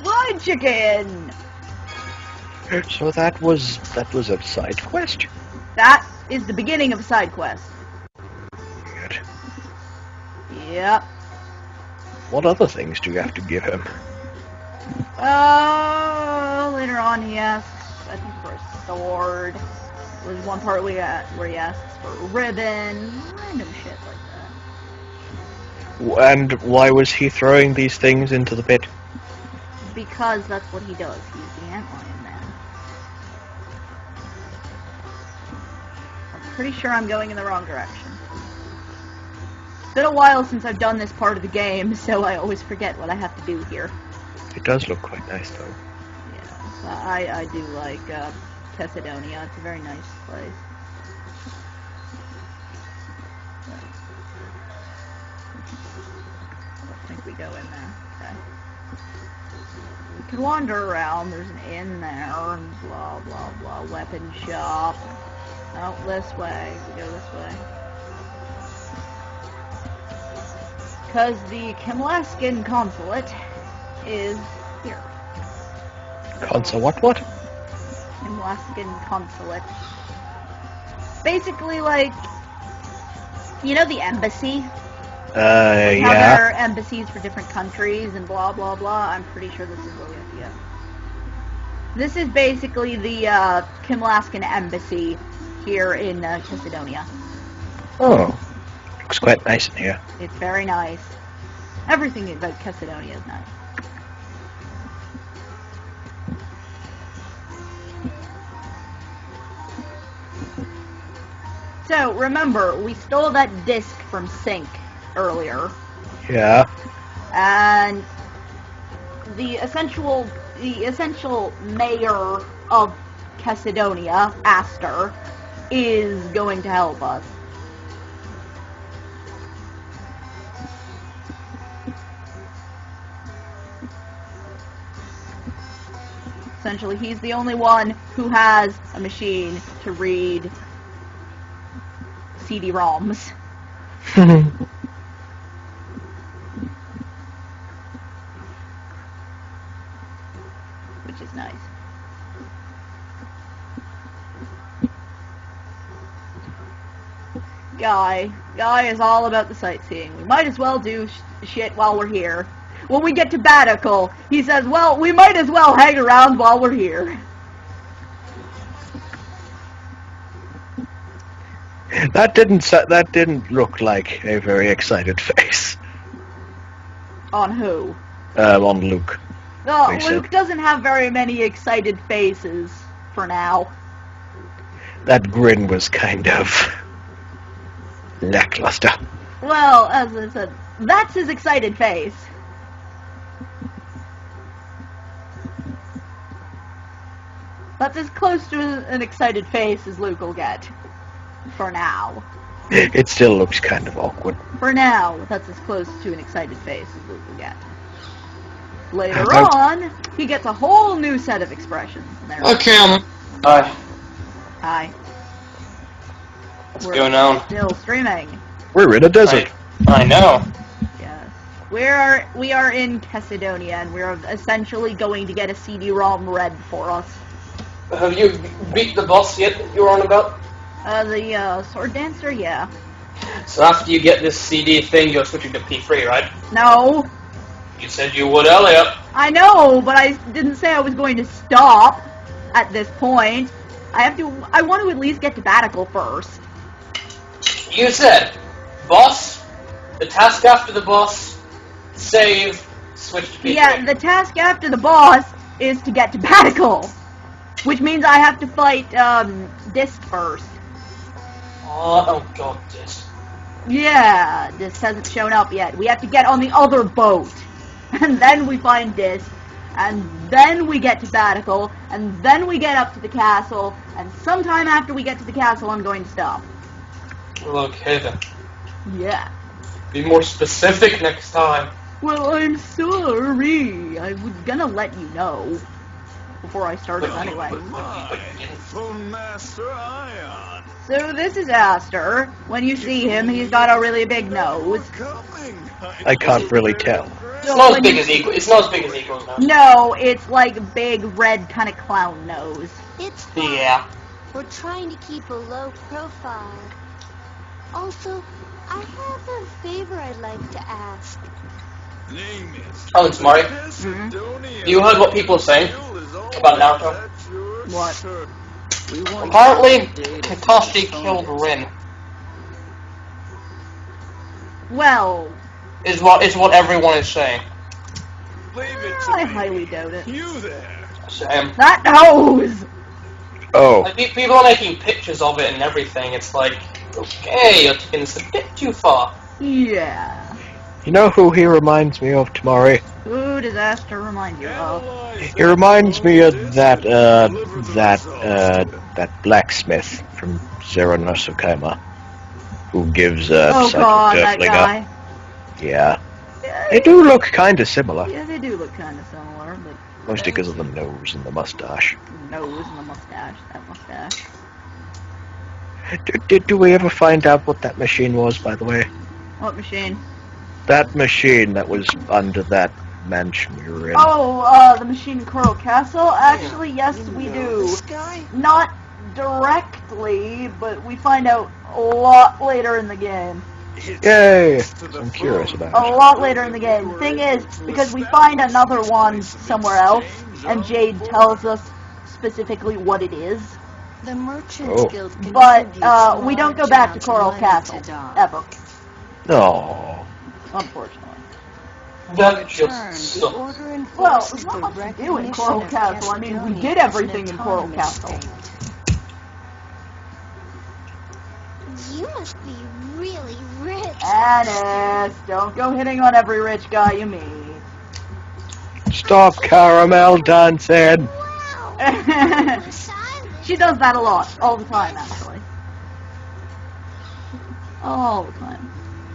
fried chicken. So that was a side quest. That is the beginning of a side quest. Good. Yep. What other things do you have to give him? Later on he asks, I think, for a sword. There's one part where he asks for a ribbon. Random shit like that. And why was he throwing these things into the pit? Because that's what he does. He's the Antlion Man. I'm pretty sure I'm going in the wrong direction. It's been a while since I've done this part of the game, so I always forget what I have to do here. It does look quite nice, though. Yeah, I do like Thessadonia. It's a very nice place. I don't think we go in there. Okay. We can wander around. There's an inn there, and blah, blah, blah. Weapon shop. No, this way. We go this way. Because the Kimlaskin consulate is here. What? Kimlaskin consulate. Basically, like, you know the embassy? How Yeah. there are embassies for different countries and blah, blah, blah. I'm pretty sure this is where we have to go. This is basically the Kimlaskin embassy here in Thessadonia. Oh. Looks quite nice in here. It's very nice. Everything about Thessadonia is nice. So, remember, we stole that disc from Sync earlier. Yeah. And the essential mayor of Thessadonia, Aster, is going to help us. Essentially, he's the only one who has a machine to read CD-ROMs. Which is nice. Guy is all about the sightseeing. We might as well do shit while we're here. When we get to Batical, he says, well, we might as well hang around while we're here. That didn't look like a very excited face. On who? On Luke. No, Face Luke it. doesn't have very many excited faces for now. That grin was kind of lackluster. Well, as I said, that's his excited face. That's as close to an excited face as Luke will get. For now. It still looks kind of awkward. For now, that's as close to an excited face as Luke will get. Later About- on, he gets a whole new set of expressions. And they're- Okay, Hi. Hi. What's We're going on? still streaming. We're in a desert. I know. Yes. We are in Thessadonia, and we're essentially going to get a CD-ROM read for us. Have you beat the boss yet that you were on about? The sword dancer, yeah. So after you get this CD thing, you're switching to P3, right? No, You said you would earlier. I know, but I didn't say I was going to stop at this point. I want to at least get to Batical first. You said, boss, the task after the boss, save, switch to P3. Yeah, the task after the boss is to get to Batical, which means I have to fight Disc first. Oh god, this. Yeah, Disc hasn't shown up yet. We have to get on the other boat, and then we find Disc, and then we get to Batical, and then we get up to the castle, and sometime after we get to the castle, I'm going to stop. Okay then. Yeah. Be more specific next time. Well, I'm sorry. I was gonna let you know before I started anyway. Phone Master Ion. So this is Aster. When you see him, he's got a really big nose. I can't really tell. It's not as big as Eagles. It's not as big as Eagles now. No, it's like big red kind of clown nose. It's fine. Yeah. We're trying to keep a low profile. Also, I have a favor I'd like to ask. Name it. Oh, it's Mari. Mm-hmm. You heard what people are saying about Naruto? What? Apparently, Kakashi killed Rin. Well, Is what everyone is saying. Leave it to I me. highly doubt it. You there. Same. That nose! Oh, Like, people are making pictures of it and everything. It's like, okay, you're taking this a bit too far. Yeah. you know who he reminds me of, Tamari? Who does Aster remind you of? He reminds me of that blacksmith from Zero no Tsukaima, who gives Oh Psychic god, that Derflinger. guy. Yeah, they do look kind of similar, Yeah, they do look kind of similar, but mostly because of the nose and the mustache. the nose and the mustache, that mustache. Did we ever find out what that machine was, by the way? What machine? That machine that was under that mansion we were in. Oh, the machine in Coral Castle? Actually, yes, we do. This guy? Not directly, but we find out a lot later in the game. Yay! I'm curious about A it. lot later in the game. The thing is, because we find another one somewhere else, and Jade tells us specifically what it is, The Merchants Oh. Guild but contributes we don't go large back to amounts of Coral money Castle, to Dom. ever, No. unfortunately. That In just return, the sucks. order Well, enforces there's not the much to do in recognition Coral of Castle. I mean, we Castadonia did as an everything in Coral autonomous Castle. state. You must be really rich. Annis, don't go hitting on every rich guy you meet. Stop caramel dancing! Wow. She does that a lot, all the time, actually. All the time.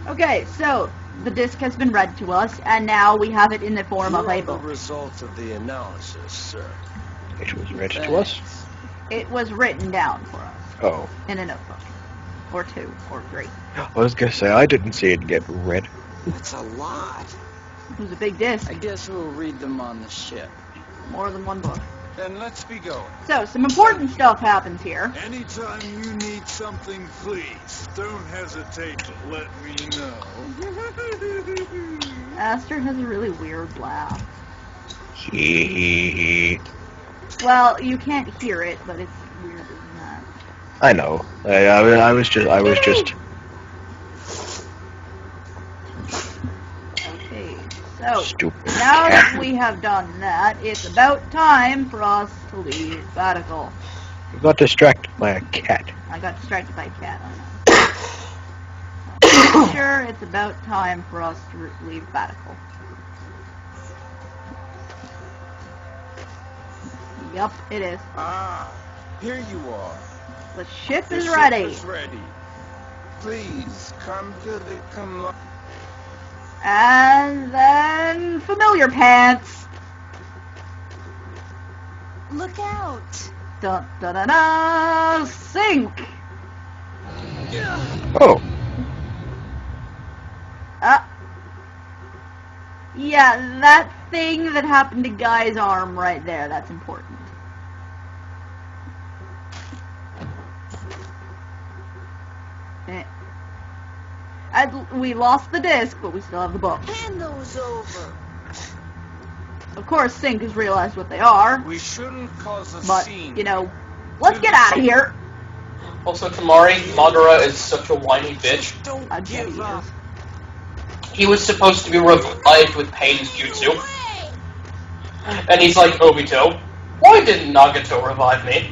Okay, so the disc has been read to us, and now we have it in the form of a book. result of the analysis, sir. It was read to us. It was written down for us Oh. in a notebook, or 2, or 3. I was gonna say, I didn't see it get read. That's a lot. It was a big disc, I guess we'll read them on the ship. more than one book. Then let's be going. So, some important stuff happens here. Anytime you need something, please don't hesitate to let me know. Aster has a really weird laugh. Hee hee hee. Well, you can't hear it, but it's weird, isn't that? I know. I was just. Okay, so Stupid. now that we have done that, it's about time for us to leave Vatical. You got distracted by a cat. I got distracted by a cat, I know. I'm pretty sure it's about time for us to leave Vatical. Yup, it is. Ah, here you are. The ship The is ship ready. is ready. Please come to the command. And then familiar pants. Look out! Dun dun dun dun. Sink. Oh. Yeah, that thing that happened to Guy's arm right there, that's important. We lost the disc, but we still have the book. Hand those over. Of course, Sink has realized what they are, We shouldn't cause a but, scene. you know, let's get out of here. Also, Tamari, Madara is such a whiny bitch. Don't How dare give you. up. He was supposed to be revived with Pain's jutsu. And he's like, Obito, why didn't Nagato revive me?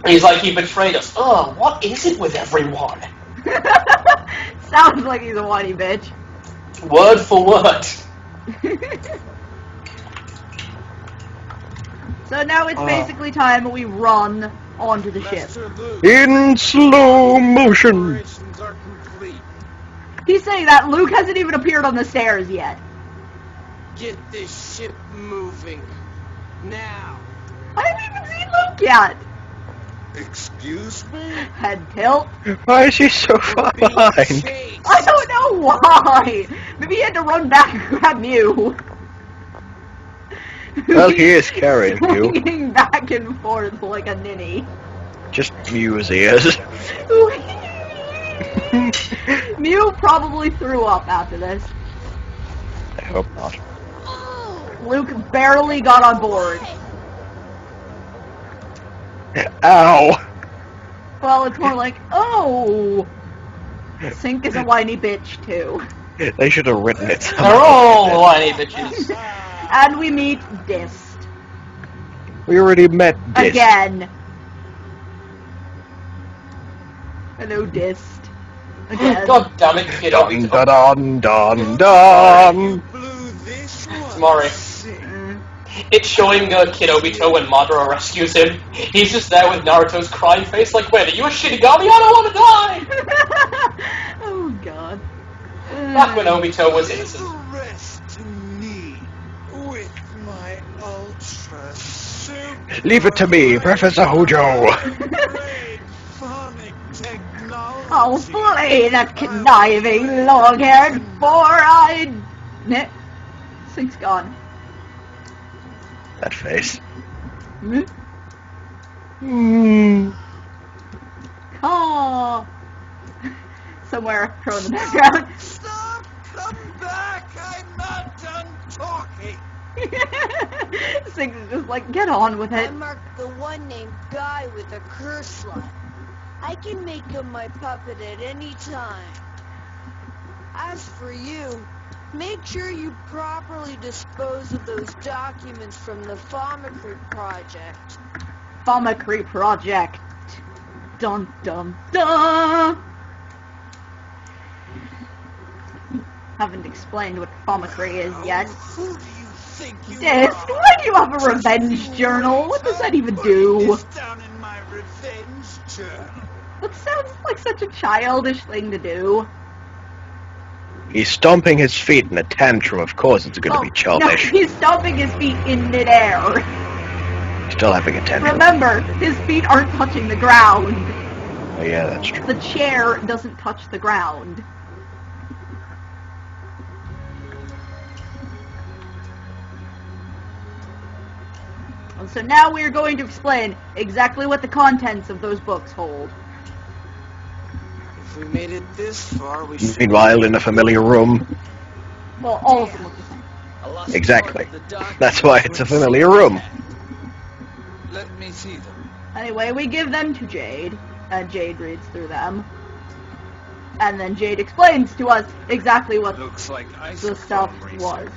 And he's like, he betrayed us. Ugh, what is it with everyone? Sounds like he's a whiny bitch. Word for word. So now it's basically time we run onto the ship. Master Luke, In slow motion. preparations are complete. He's saying that Luke hasn't even appeared on the stairs yet. Get this ship moving. Now. I haven't even seen Luke yet. Excuse me? Head tilt. Why is he so far Being behind? chased. I don't know why. Maybe he had to run back and grab Mew. Well, he is carrying you. Swinging back and forth like a ninny. Just Mew's ears. Mew probably threw up after this. I hope not. Luke barely got on board. Ow! Well, it's more like, oh. Sink is a whiny bitch, too. They should have written it. They're all whiny bitches. And we meet Dist. We already met this. Again. Hello, Dist. Again. God damn it, kid Dun Obito. dun dun dun. Blew this one. Mori. Mm. It's showing Kid Obito when Madara rescues him. He's just there with Naruto's crying face like, wait, are you a Shinigami? I don't want to die! Oh, God. Back when Obito was innocent. The rest to me with my ultra super. Leave it to me, Professor Hojo. Great phonic technology. I'll flay that conniving, long-haired, four-eyed... Sink's gone. That face. Hmm? Hmm. Oh. Somewhere, throw in the background. Stop! Come back! I'm not done talking. Sink is just like, get on with I it. marked the one named Guy with a curse slot. I can make him my puppet at any time. As for you, make sure you properly dispose of those documents from the Famicry project. Famicry project. Dun dun dun. Haven't explained what Famicry is yet. Who do you think you Dist, are? why do you have a revenge journal? What does that even do? This down in my revenge journal. That sounds like such a childish thing to do. He's stomping his feet in a tantrum. Of course, it's going to be No, childish. he's stomping his feet in midair. Still having a tantrum. Remember, his feet aren't touching the ground. Oh, yeah, that's true. The chair doesn't touch the ground. And so now we are going to explain exactly what the contents of those books hold. If we made it this far, we should... Meanwhile, in a familiar room. Well, all of them look the same. Exactly. That's why it's a familiar room. Let me see them. Anyway, we give them to Jade, and Jade reads through them. And then Jade explains to us exactly what Looks like the stuff was.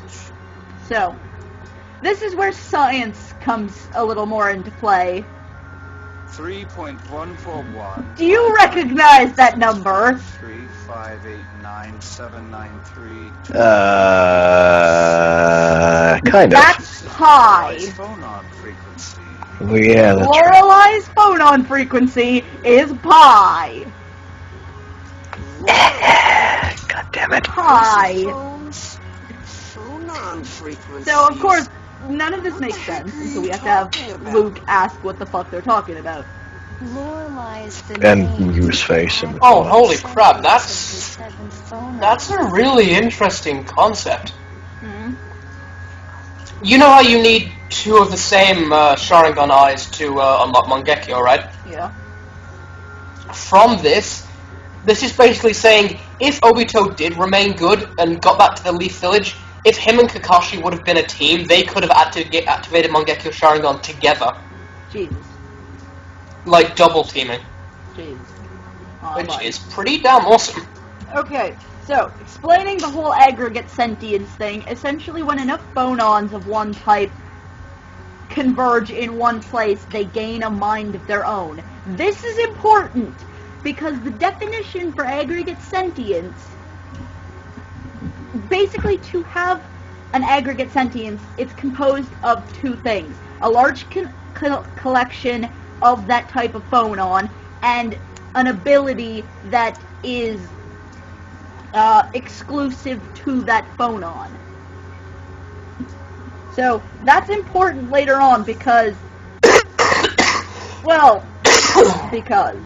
So, this is where science comes a little more into play. 3.141. Do you recognize that number? 3589793. Kind of. That's pi. Phonon frequency. Oh, yeah, that's right. Lorelai's phonon frequency is pi. God damn it. Pi. Phonon frequency. So, of course, none of this makes sense, and so we have to have Luke ask what the fuck they're talking about. Lorelai's the And name. Mew's face. And Oh, holy crap, that's Seventh phone. a really interesting concept. Hmm? You know how you need two of the same Sharingan eyes to unlock Mangekyo, right? Yeah. From this is basically saying if Obito did remain good and got back to the Leaf Village, if him and Kakashi would have been a team, they could have activated Mangekyo Sharingan together. Jesus. Like double teaming. Jesus. Which is pretty damn awesome. Okay, so, explaining the whole aggregate sentience thing, essentially when enough phonons of one type converge in one place, they gain a mind of their own. This is important, because the definition for aggregate sentience, basically to have an aggregate sentience, it's composed of two things. A large collection of that type of phonon, and an ability that is exclusive to that phonon. So, that's important later on because, well, because.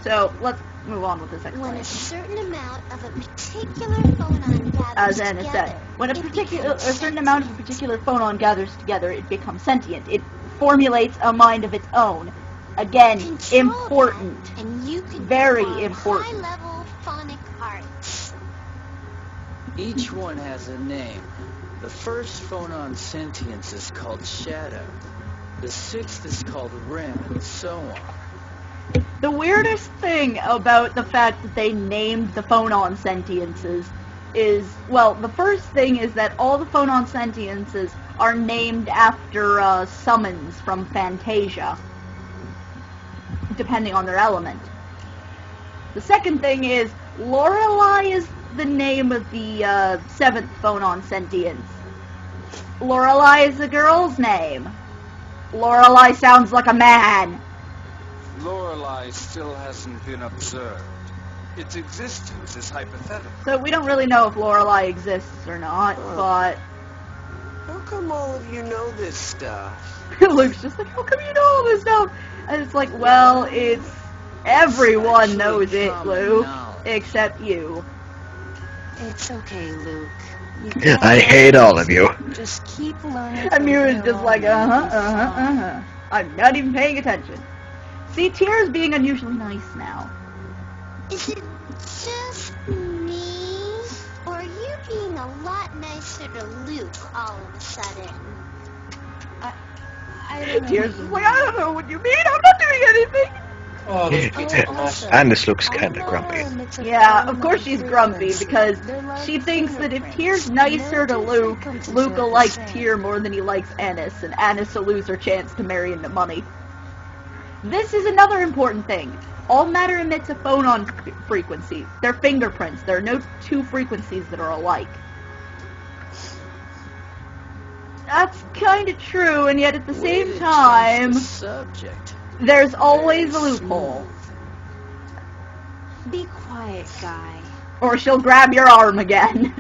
So, let's move on with this explanation. When a certain amount of a particular phonon gathers As Anna together, said, when a certain amount of a particular phonon gathers together, it becomes sentient. It formulates a mind of its own. Again, control important. that, and you can Very form important. high-level phonic arts. Each one has a name. The first phonon sentience is called Shadow. The sixth is called Rim, and so on. The weirdest thing about the fact that they named the phonon sentiences is, well, the first thing is that all the phonon sentiences are named after summons from Fantasia, depending on their element. The second thing is, Lorelei is the name of the seventh phonon sentience. Lorelei is a girl's name. Lorelei sounds like a man. Lorelei still hasn't been observed. Its existence is hypothetical. So we don't really know if Lorelei exists or not, but How come all of you know this stuff? Luke's just like, how come you know all this stuff? And it's like, well, it's everyone knows it, Luke, except you. It's okay, Luke. I hate all of you. Just keep learning. And Mew is just like, I'm not even paying attention. See, Tier's being unusually nice now. Is it just me, or are you being a lot nicer to Luke all of a sudden? I don't know. Tier's just like, I don't know what you mean, I'm not doing anything. Oh, those pizza are nice. And this looks kinda grumpy. Yeah, of course she's grumpy, because she thinks that if Tier's nicer to Luke, Luke will like Tier more than he likes Annis, and Annis will lose her chance to marry into money. This is another important thing. All matter emits a phonon frequency. They're fingerprints. There are no two frequencies that are alike. That's kind of true, and yet at the same time, Subject. there's always a loophole. Be quiet, guy. Or she'll grab your arm again.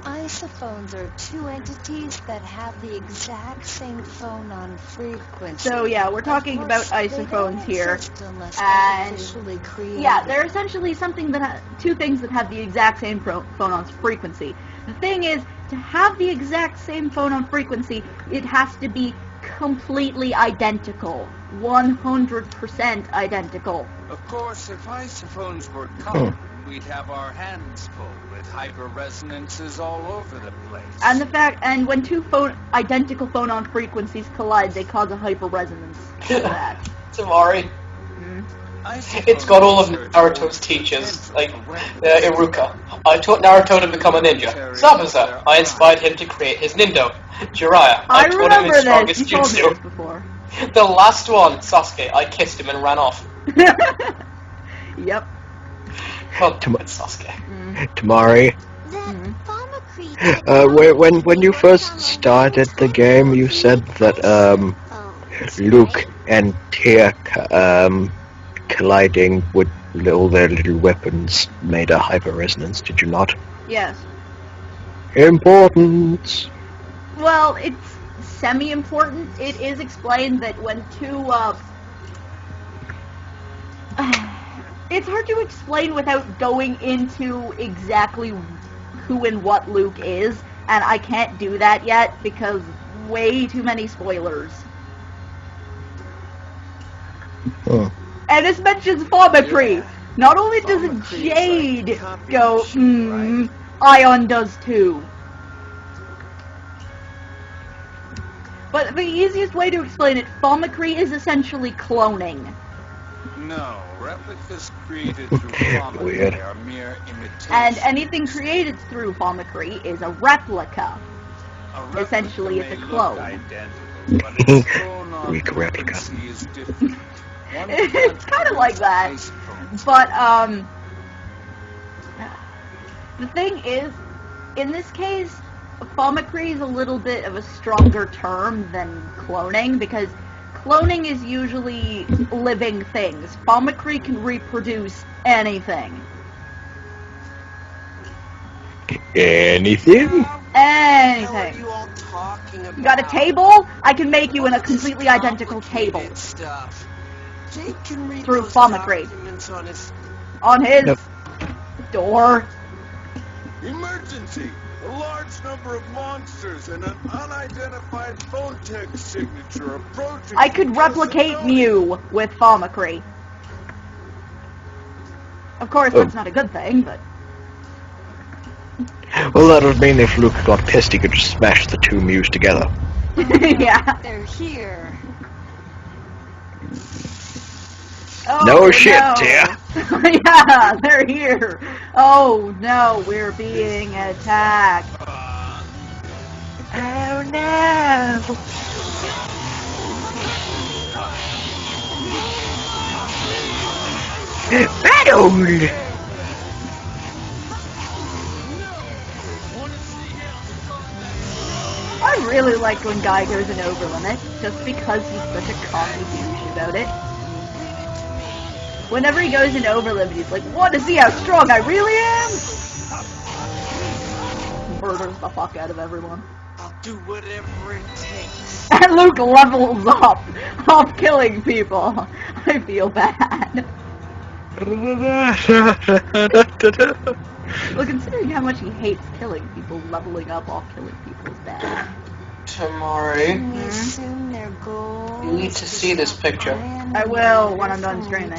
Isophones are two entities that have the exact same phonon frequency. So yeah, we're talking Of about course, they isophones don't here, exist unless and artificially created. yeah, they're essentially something that two things that have the exact same phonon's frequency. The thing is, to have the exact same phonon frequency, it has to be completely identical, 100% identical. Of course, if isophones were common, we'd have our hands full with hyperresonances all over the place. And when two identical phonon frequencies collide, they cause a hyperresonance. That. Tamari. Mm. It's got all of Naruto's teachers, like Iruka. I taught Naruto to become a ninja. Zabuza. I inspired him to create his Nindo. Jiraiya. I taught him his strongest You told me jutsu. this before. The last one, Sasuke. I kissed him and ran off. Yep. Well, it's Sasuke. Tamari, when you first started the game, you said that Luke and Tyr colliding with all their little weapons made a hyper-resonance, did you not? Yes. Important! Well, it's semi-important. It is explained that when two, it's hard to explain without going into exactly who and what Luke is, and I can't do that yet because way too many spoilers. Oh. And this mentions Pharmacry. Yeah. Not only does Pharmacry is Jade like copy go, machine, right? Ion does too. But the easiest way to explain it, Pharmacry is essentially cloning. No, replicas created through Pharmacry Weird. are mere imitations. And anything created through Pharmacry is a replica. A replica Essentially, it's a may clone. look identical, but its phonon Weak replica. frequency is different. One It's kind of like that. isophones. But, the thing is, in this case, Fomicry is a little bit of a stronger term than cloning, because cloning is usually living things. Fomicry can reproduce anything. Anything? What are Anything. you all talking about? You got a table? I can make you in a completely identical table. Stuff. Jake can read Through those Fomicry. documents On his Nope. door. Emergency! A large number of monsters and an unidentified phone text signature approaching. I could replicate Mew with Fomicry. Of course, that's not a good thing, but... Well, that would mean if Luke got pissed, he could just smash the two Mews together. yeah. They're here. Oh, No shit, no. dear. Yeah, they're here. Oh no, we're being attacked. Oh no! Battle! I really like when Guy goes in overlimit, just because he's such a cocky douche about it. Whenever he goes in overlimit, he's like, "What, to see how strong I really am?" Murders the fuck out of everyone. I'll do whatever it takes. And Luke levels up off killing people. I feel bad. Well, considering how much he hates killing people, leveling up off killing people is bad. Tamari, We assume their goal. you need to see this picture. I will when I'm done streaming.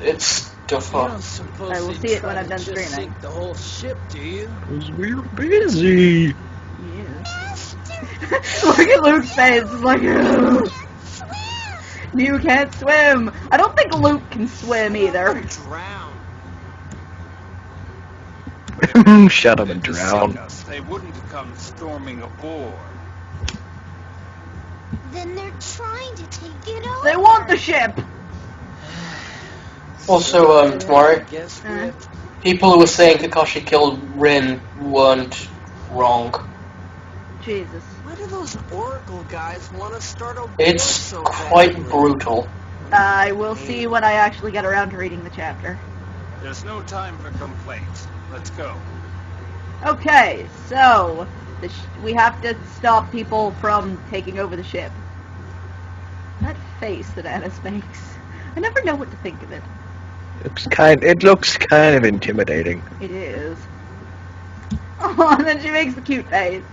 It's the You fuck. don't suppose I will they'd see it try when I'm to done just streaming. sink the whole ship, do you? Because we're busy. Yeah. Look at Luke's face. It's like, ugh. You can't swim. I don't think Luke can swim either. Drown. Shut up and To drown. sink us, they wouldn't come storming aboard. Then they're trying to take it over. They want the ship. Also, Tamari, I guess we have people who were saying Kakashi killed Rin weren't wrong. Jesus. Why do those Oracle guys want to start a war It's so quite badly? brutal. I will see when I actually get around to reading the chapter. There's no time for complaints. Let's go. Okay, so we have to stop people from taking over the ship. That face that Annis makes. I never know what to think of it. It looks kind of intimidating. It is. Oh, and then she makes the cute face.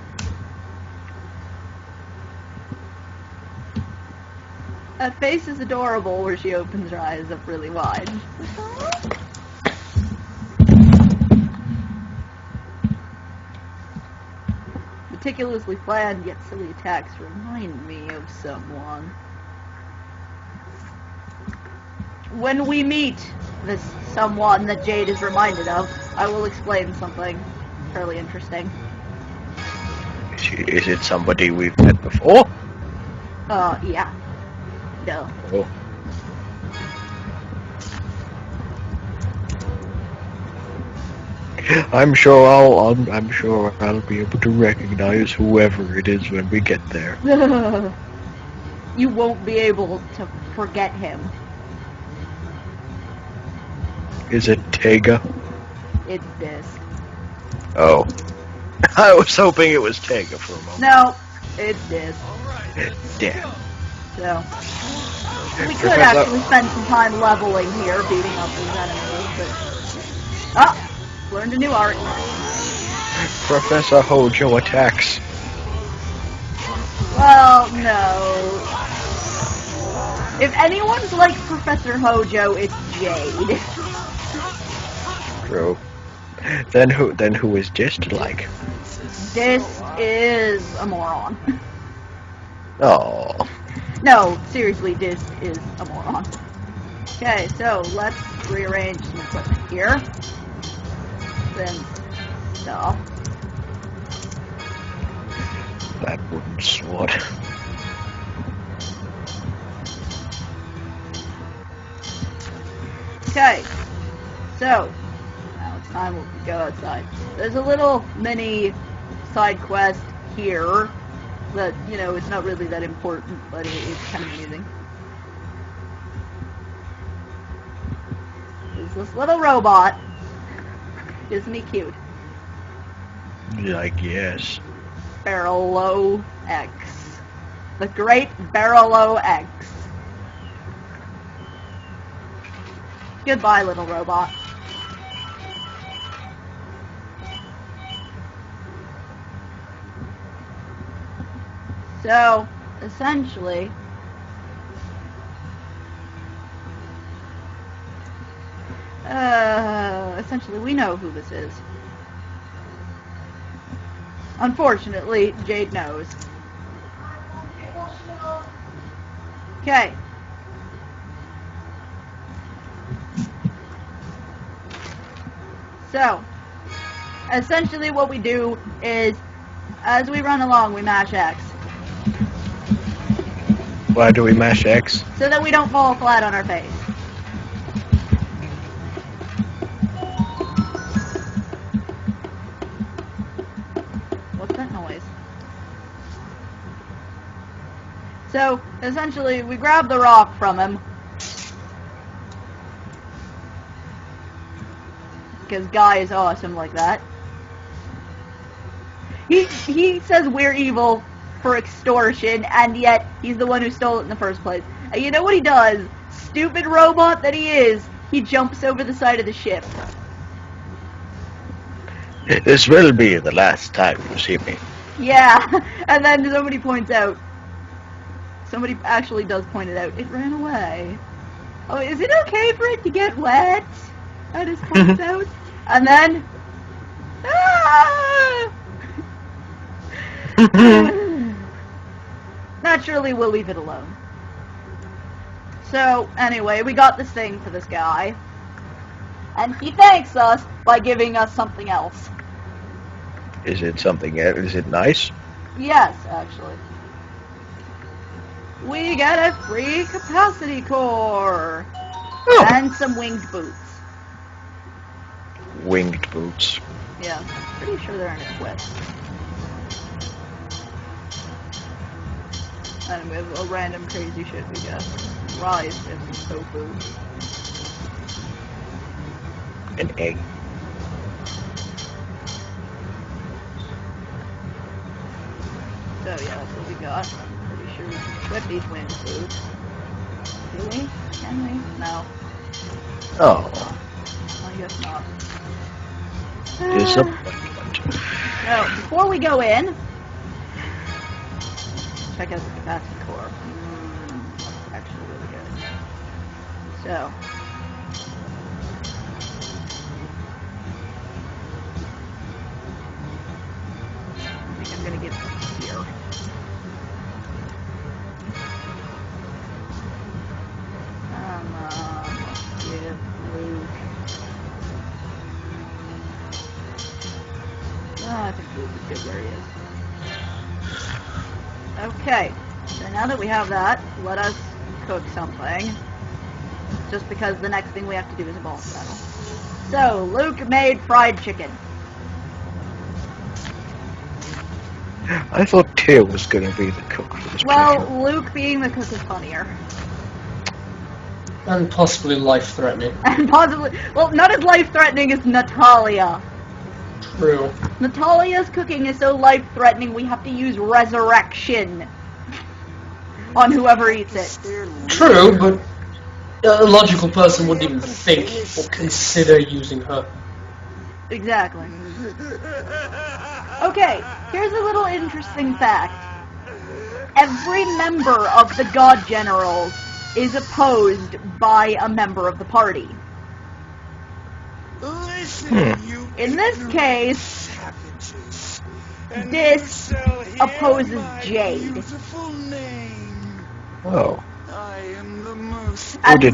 That face is adorable where she opens her eyes up really wide. Meticulously planned yet silly attacks remind me of someone. When we meet this someone that Jade is reminded of, I will explain something fairly interesting. Is it somebody we've met before? Yeah. No. Oh. I'm sure I'll be able to recognize whoever it is when we get there. You won't be able to forget him. Is it Tega? It's this. Oh. I was hoping it was Tega for a moment. No, it's this. Damn. So we could Professor- actually spend some time leveling here, beating up these enemies, but learned a new art. Professor Hojo attacks. Well, no. If anyone's like Professor Hojo, it's Jade. True. Then who is Dist like? This is a moron. Oh. No, seriously, this is a moron. Okay, so let's rearrange some equipment here. Then stuff. That wooden sword. Okay, so now let's time we'll go outside. There's a little mini side quest here that, you know, it's not really that important, but it's kind of amusing. There's this little robot. Isn't he cute? I guess. Barrel-O X. The Great Barrel-O X. Goodbye, little robot. So, essentially, we know who this is. Unfortunately, Jade knows. Okay. So, essentially what we do is, as we run along, we mash X. Why do we mash X? So that we don't fall flat on our face. What's that noise? So, essentially, we grab the rock from him. Because Guy is awesome like that. He says we're evil for extortion, and yet he's the one who stole it in the first place. And you know what he does? Stupid robot that he is, he jumps over the side of the ship. This will be the last time you see me. Yeah, and then somebody points out. Somebody actually does point it out. It ran away. Oh, is it okay for it to get wet? That is points out. And then... Ah! Naturally, we'll leave it alone. So, anyway, we got this thing for this guy. And he thanks us by giving us something else. Is it something? Is it nice? Yes, actually. We get a free capacity core. Oh. And some winged boots. Winged boots. Yeah, pretty sure they're unequipped. And we have a random crazy shit we get. Rice and tofu. An egg. So yeah, that's what we got. Pretty sure we can equip these winged boots. Do we? Can we? No. Oh. I guess not. Disappointment. So, before we go in, check out the capacity core. That's actually really good. So, I think I'm gonna get here. Let's give Luke. I think Luke is good where he is. Okay, so now that we have that, let us cook something. Just because the next thing we have to do is a boss battle. So, Luke made fried chicken. I thought Teal was going to be the cook for this Well, playthrough. Luke being the cook is funnier. And possibly life-threatening. And possibly, well, not as life-threatening as Natalia. True. Natalia's cooking is so life-threatening we have to use resurrection on whoever eats it. True, but a logical person wouldn't even think or consider using her. Exactly. Okay, here's a little interesting fact. Every member of the God Generals is opposed by a member of the party. In this case, this opposes Jade. Oh. And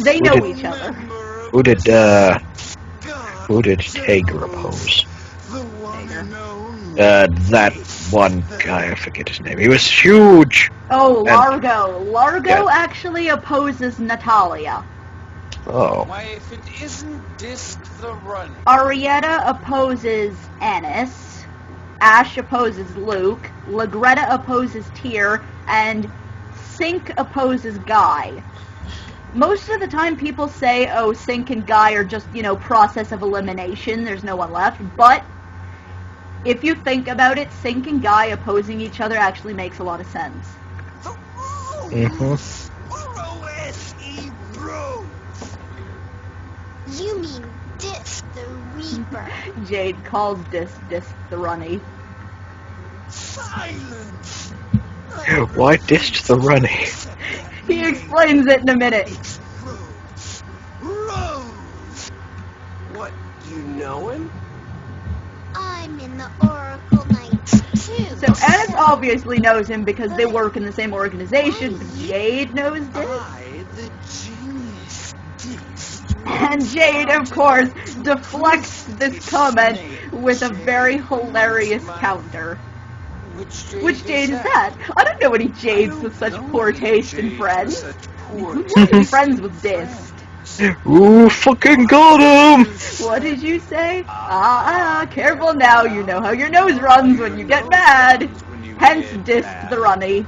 they know each other. Who did Hager oppose? That one guy, I forget his name. He was huge! Oh, And- Largo. Largo Yeah. actually opposes Natalia. Oh. Why, if it isn't Disc the Runny. Arietta opposes Ennis, Ash opposes Luke, Lagretta opposes Tyr, and Sink opposes Guy. Most of the time people say, oh, Sink and Guy are just, process of elimination, there's no one left, but if you think about it, Sink and Guy opposing each other actually makes a lot of sense. Mm-hmm. You mean Disc the Reaper. Jade calls Disc the Runny. Silence! Why Disc the Runny? He explains it in a minute. Rose! Rose! What, you know him? I'm in the Oracle Knights too. So Ennis obviously knows him because they work in the same organization, but Jade knows Disc. I, the genius, Disc. And Jade, of course, deflects this comment with a very hilarious counter. Which Jade is that? I don't know any Jades with such poor taste in friends. Who is friends with Disc? Ooh, fucking got him! What did you say? Careful now, you know how your nose runs when you get mad. Hence Disc the Runny.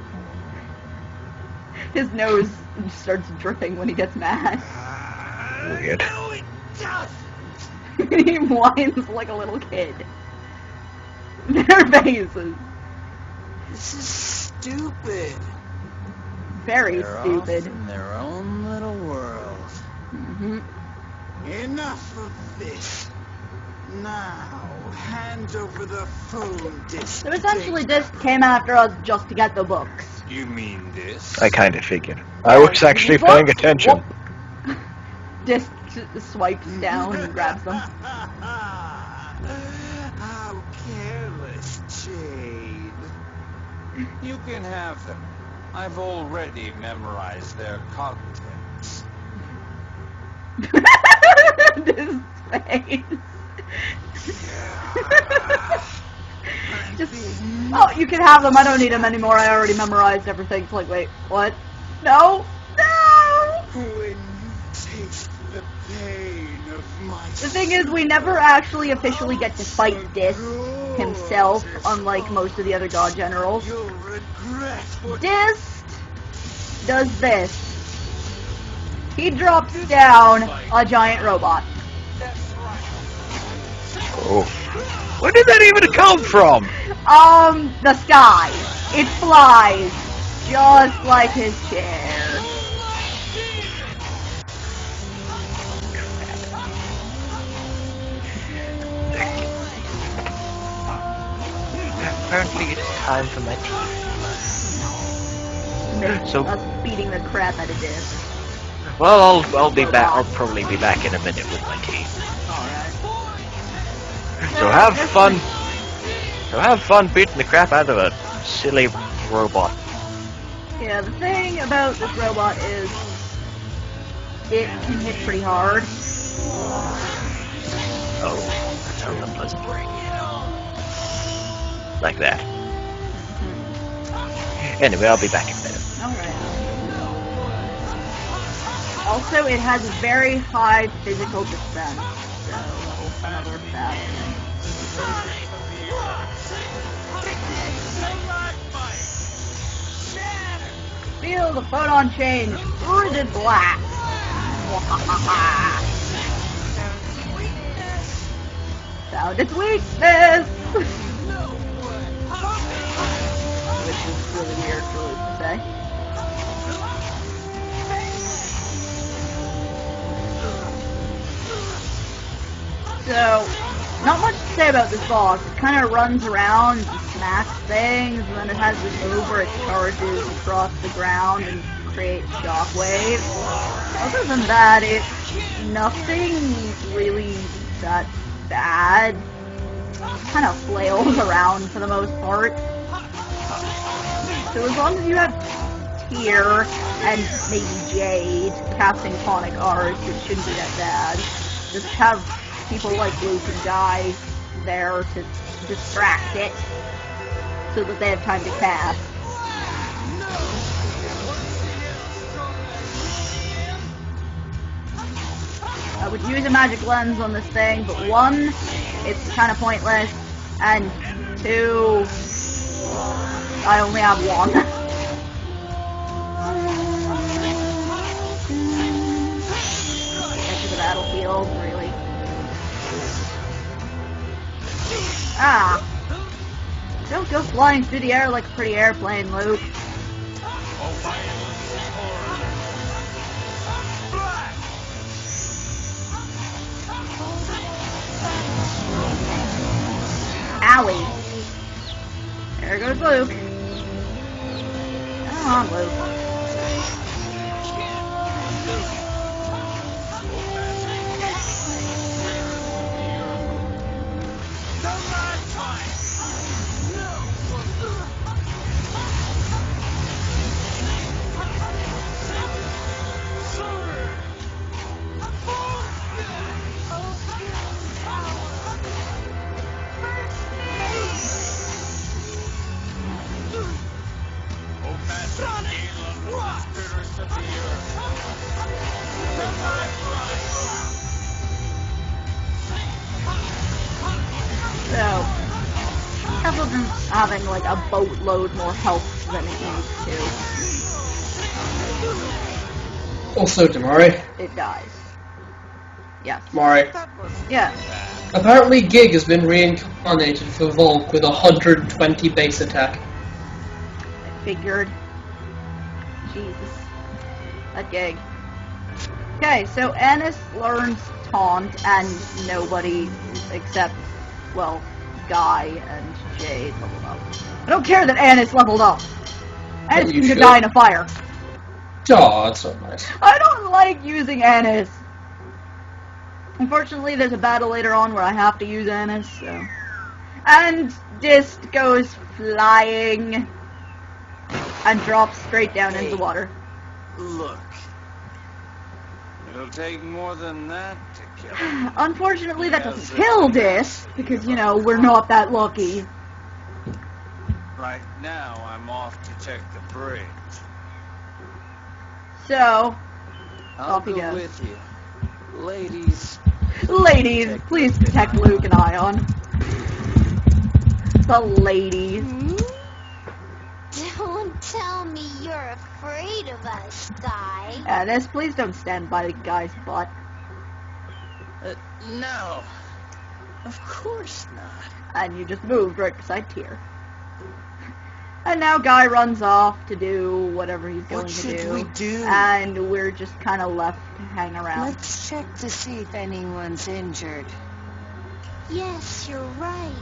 His nose starts dripping when he gets mad. Weird. He whines like a little kid. Their faces. This is stupid. Very They're off stupid. in their own little world. Enough of this. Now, hand over the phone, Disc. So essentially Disc came after us just to get the books. You mean this? I kind of figured. I was actually paying attention. Disc swipes down and grabs them. How careless, Jade. You can have them. I've already memorized their contents. Disc's face. Just, oh, you can have them. I don't need them anymore. I already memorized everything. It's like, wait, what? No! No! When you taste the pain of my The thing is, we never actually officially get to fight Disc himself, unlike most of the other God Generals. You'll regret what Disc does this. He drops down a giant robot. Oh. Where did that even come from? The sky. It flies, just like his chair. Apparently it's time for my tea. So- Us beating the crap out of Disc. Well, I'll be back. I'll probably be back in a minute with my tea. So have fun. So have fun beating the crap out of a silly robot. Yeah, the thing about this robot is it can hit pretty hard. Oh, that sounds unpleasant. Like that. Anyway, I'll be back in a minute. Alright. Also, it has a very high physical defense, so another bad thing. Feel the photon change, frigid black. Found its weakness! Which is really weird for Luke to say. So, not much to say about this boss. It kind of runs around and smacks things, and then it has this move where it charges across the ground and creates shockwaves. Other than that, it's nothing really that bad. Kind of flails around for the most part. So as long as you have Tyr and maybe Jade casting Phonic Arts, it shouldn't be that bad. Just have people like Luke and Guy there to distract it so that they have time to cast. I would use a magic lens on this thing, but one, it's kind of pointless, and two, I only have one. Get to the battlefield, really. Ah! Don't go flying through the air like a pretty airplane, Luke. Owie. There goes Luke. Come on, Luke. So, Templeton's having like a boatload more health than it used Also, Damari. to. It dies. Yes. Damari. Yeah. Apparently Gig has been reincarnated for Volk with 120 base attack. I figured. Jesus. That gig. Okay, so Annis learns Taunt, and nobody except, well, Guy and Jade leveled up. I don't care that Annis leveled up. Annis you can should. die in a fire. Aw, that's so nice. I don't like using Annis. Unfortunately, there's a battle later on where I have to use Annis, so... And Dist goes flying and drops straight down into the water. Look. It'll take more than that to kill him. Unfortunately, that doesn't kill Dist, because, you know, we're not that lucky. Right now, I'm off to check the bridge. So, I'll off he go goes. with you. Ladies. Ladies, please protect Luke and Ion. The ladies. Don't tell me you're afraid of us, Guy. Annis, please don't stand by the guy's butt. No. Of course not. And you just moved right beside Tyr. And now Guy runs off to do whatever he's going What to should do. we do? And we're just kind of left to hang around. Let's check to see if anyone's injured. Yes, you're right.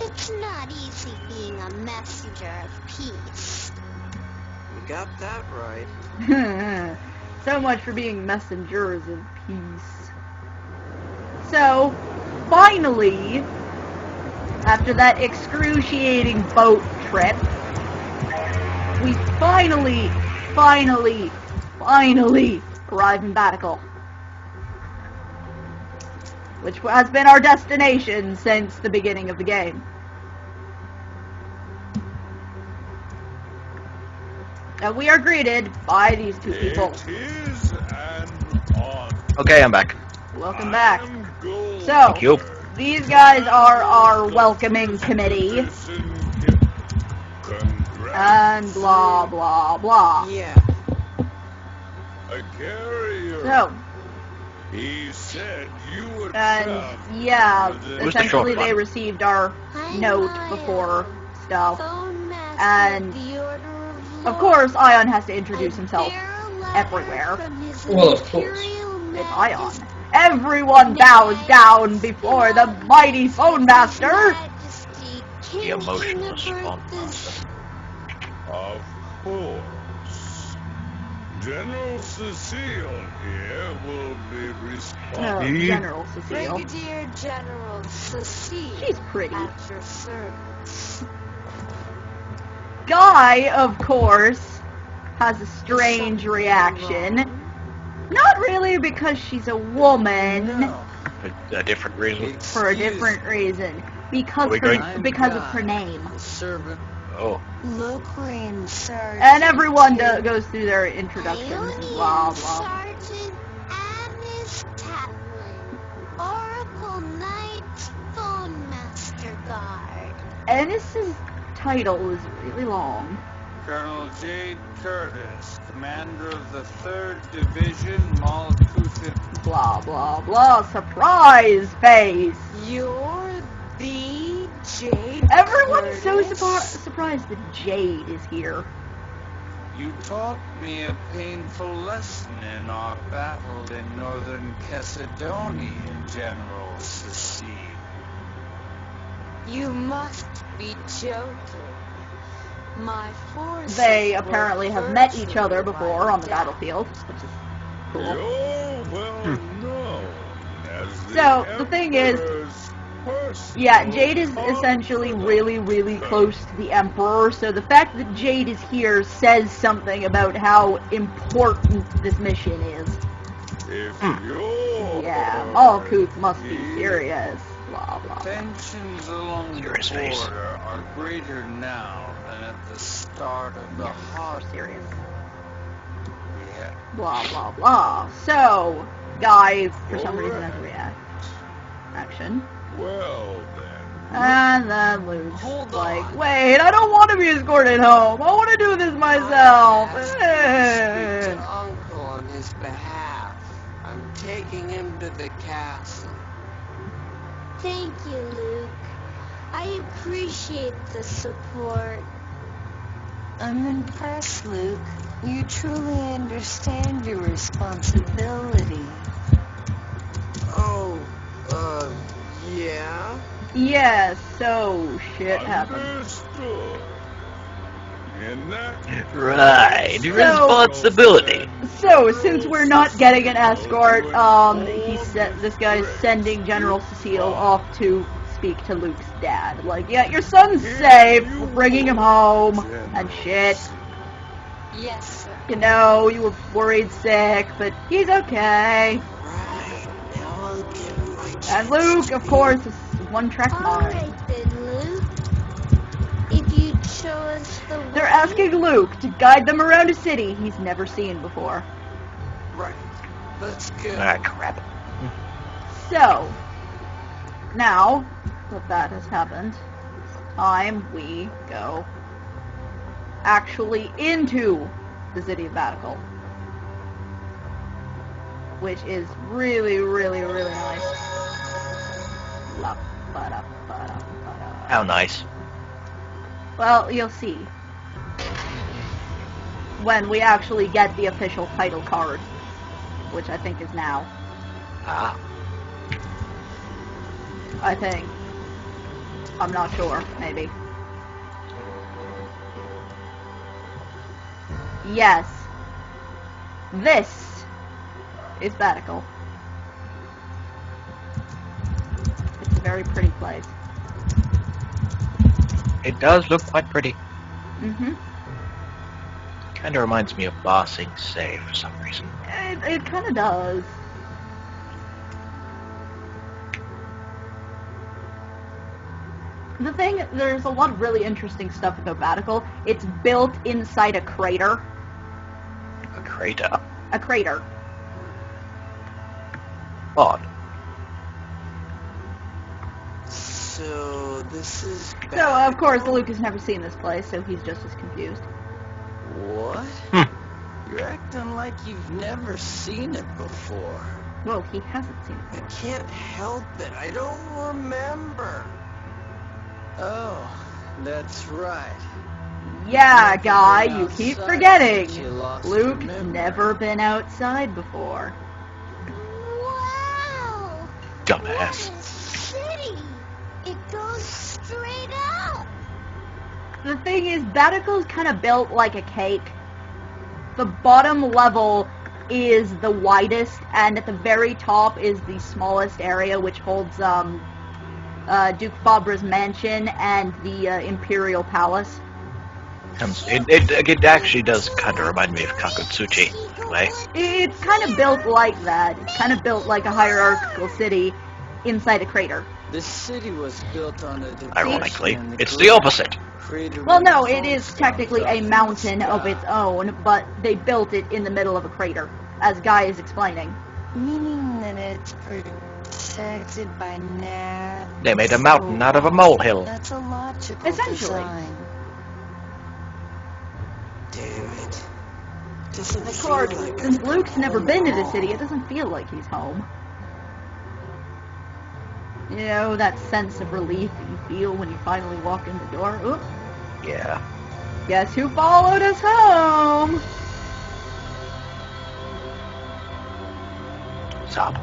It's not easy being a messenger of peace. You got that right. So much for being messengers of peace. So, finally, after that excruciating boat trip, we finally arrive in Batical. Which has been our destination since the beginning of the game. And we are greeted by these two people. Okay, I'm back. Welcome back. So, Thank you. these guys are our welcoming committee. And blah, blah, blah. Yeah. A carrier. So, He said you would and yeah, Who's the essentially short they one? received our note before stuff. Phone master And, the Order of course, Ion has to introduce himself everywhere. Well, of course. It's Ion. Everyone bows down before the mighty Phone Master. The emotionless phone master. Of course. General Cecile here will be responsible. General Cecile. Brigadier General Cecile. She's pretty. At your service. Guy, of course, has a strange reaction. Not really because she's a woman, No. A different reason. for a different reason. Because Are we her, going- because of her name. The servant. Oh. Locrian Sergeant. And everyone goes through their introductions, blah blah. Sergeant Annis Ennis Tatlin, Oracle Knight, Phone Master Guard. Ennis's title is really long. Colonel Jade Curtis, commander of the 3rd Division, Malkuth. Blah, blah, blah. Surprise face! You're the Jade Everyone's so Curtis? surprised that Jade is here. You taught me a painful lesson in our battle in northern Macedonia, General Cecile. You must be joking. My forces They were apparently have met each virtually other before on the wiped out. battlefield, which is cool. You're well known as So, the thing is, Emperor's personal yeah, Jade is essentially confidant. really close to the Emperor, so the fact that Jade is here says something about how important this mission is. If you're Yeah, Malkuth must be serious. Blah, blah. Tensions along the Serious face. border are greater now than at the start of the Or hot. serious. Yeah. Blah, blah, blah. So, guy, for some reason, has a react. Action. well then. And then Luke's Hold like, on. wait, I don't want to be escorted home. I want to do this myself. I asked you to speak to Uncle on his behalf. I'm taking him to the castle. Thank you, Luke. I appreciate the support. I'm impressed, Luke. You truly understand your responsibility. Oh, yeah? Yeah, so shit happened. Understood. In that Right, So- responsibility. So, since we're not getting an escort, this guy's sending General Cecile off to speak to Luke's dad. Like, yeah, your son's safe, we're bringing him home, and shit. Yes, sir. You know, you were worried sick, but he's okay. Right, now I'll give him my And Luke, of course, is one-track mind. Alright then, Luke. If you show us the way... They're asking Luke to guide them around a city he's never seen before. Right, let's go. Ah, crap. So, now that that has happened, it's time we go actually into the city of Batical. Which is really nice. La, ba-da, ba-da, ba-da. How nice. Well, you'll see. When we actually get the official title card. Which I think is now. Ah. I think. I'm not sure. Maybe. Yes. This is Batical. It's a very pretty place. It does look quite pretty. Mm-hmm. Kind of reminds me of Ba Sing Se for some reason. It kind of does. The thing, there's a lot of really interesting stuff about Batical. It's built inside a crater. A crater. A crater. Odd. So, this is So, of course, Luke has never seen this place, so he's just as confused. What? Hmm. You're acting like you've never seen it before. Well, he hasn't seen I it. can't help it. I don't remember. Oh, that's right. Yeah, Never guy, been you keep outside forgetting. since you lost your Luke's memory. never been outside before. Wow! Dumbass. What a city! It goes straight up! The thing is, Batical's kind of built like a cake. The bottom level is the widest, and at the very top is the smallest area, which holds Duke Fabra's mansion and the Imperial Palace. It actually does kind of remind me of Kakutsuchi, in a way. It's kind of built like that. It's kind of built like a hierarchical city inside a crater. This city was built on a depression Ironically, in the it's the ground. opposite. Crater Well, no, with it is stones technically a up in mountain the of sky. its own, but they built it in the middle of a crater, as Guy is explaining. Meaning that it's protected by They made a mountain out of a molehill. That's a logical Essentially. design. Damn it. Doesn't Of feel course, like since I've Luke's come never home been to at the all. city, it doesn't feel like he's home. You know, that sense of relief that you feel when you finally walk in the door? Oop. Yeah. Guess who followed us home? Stop.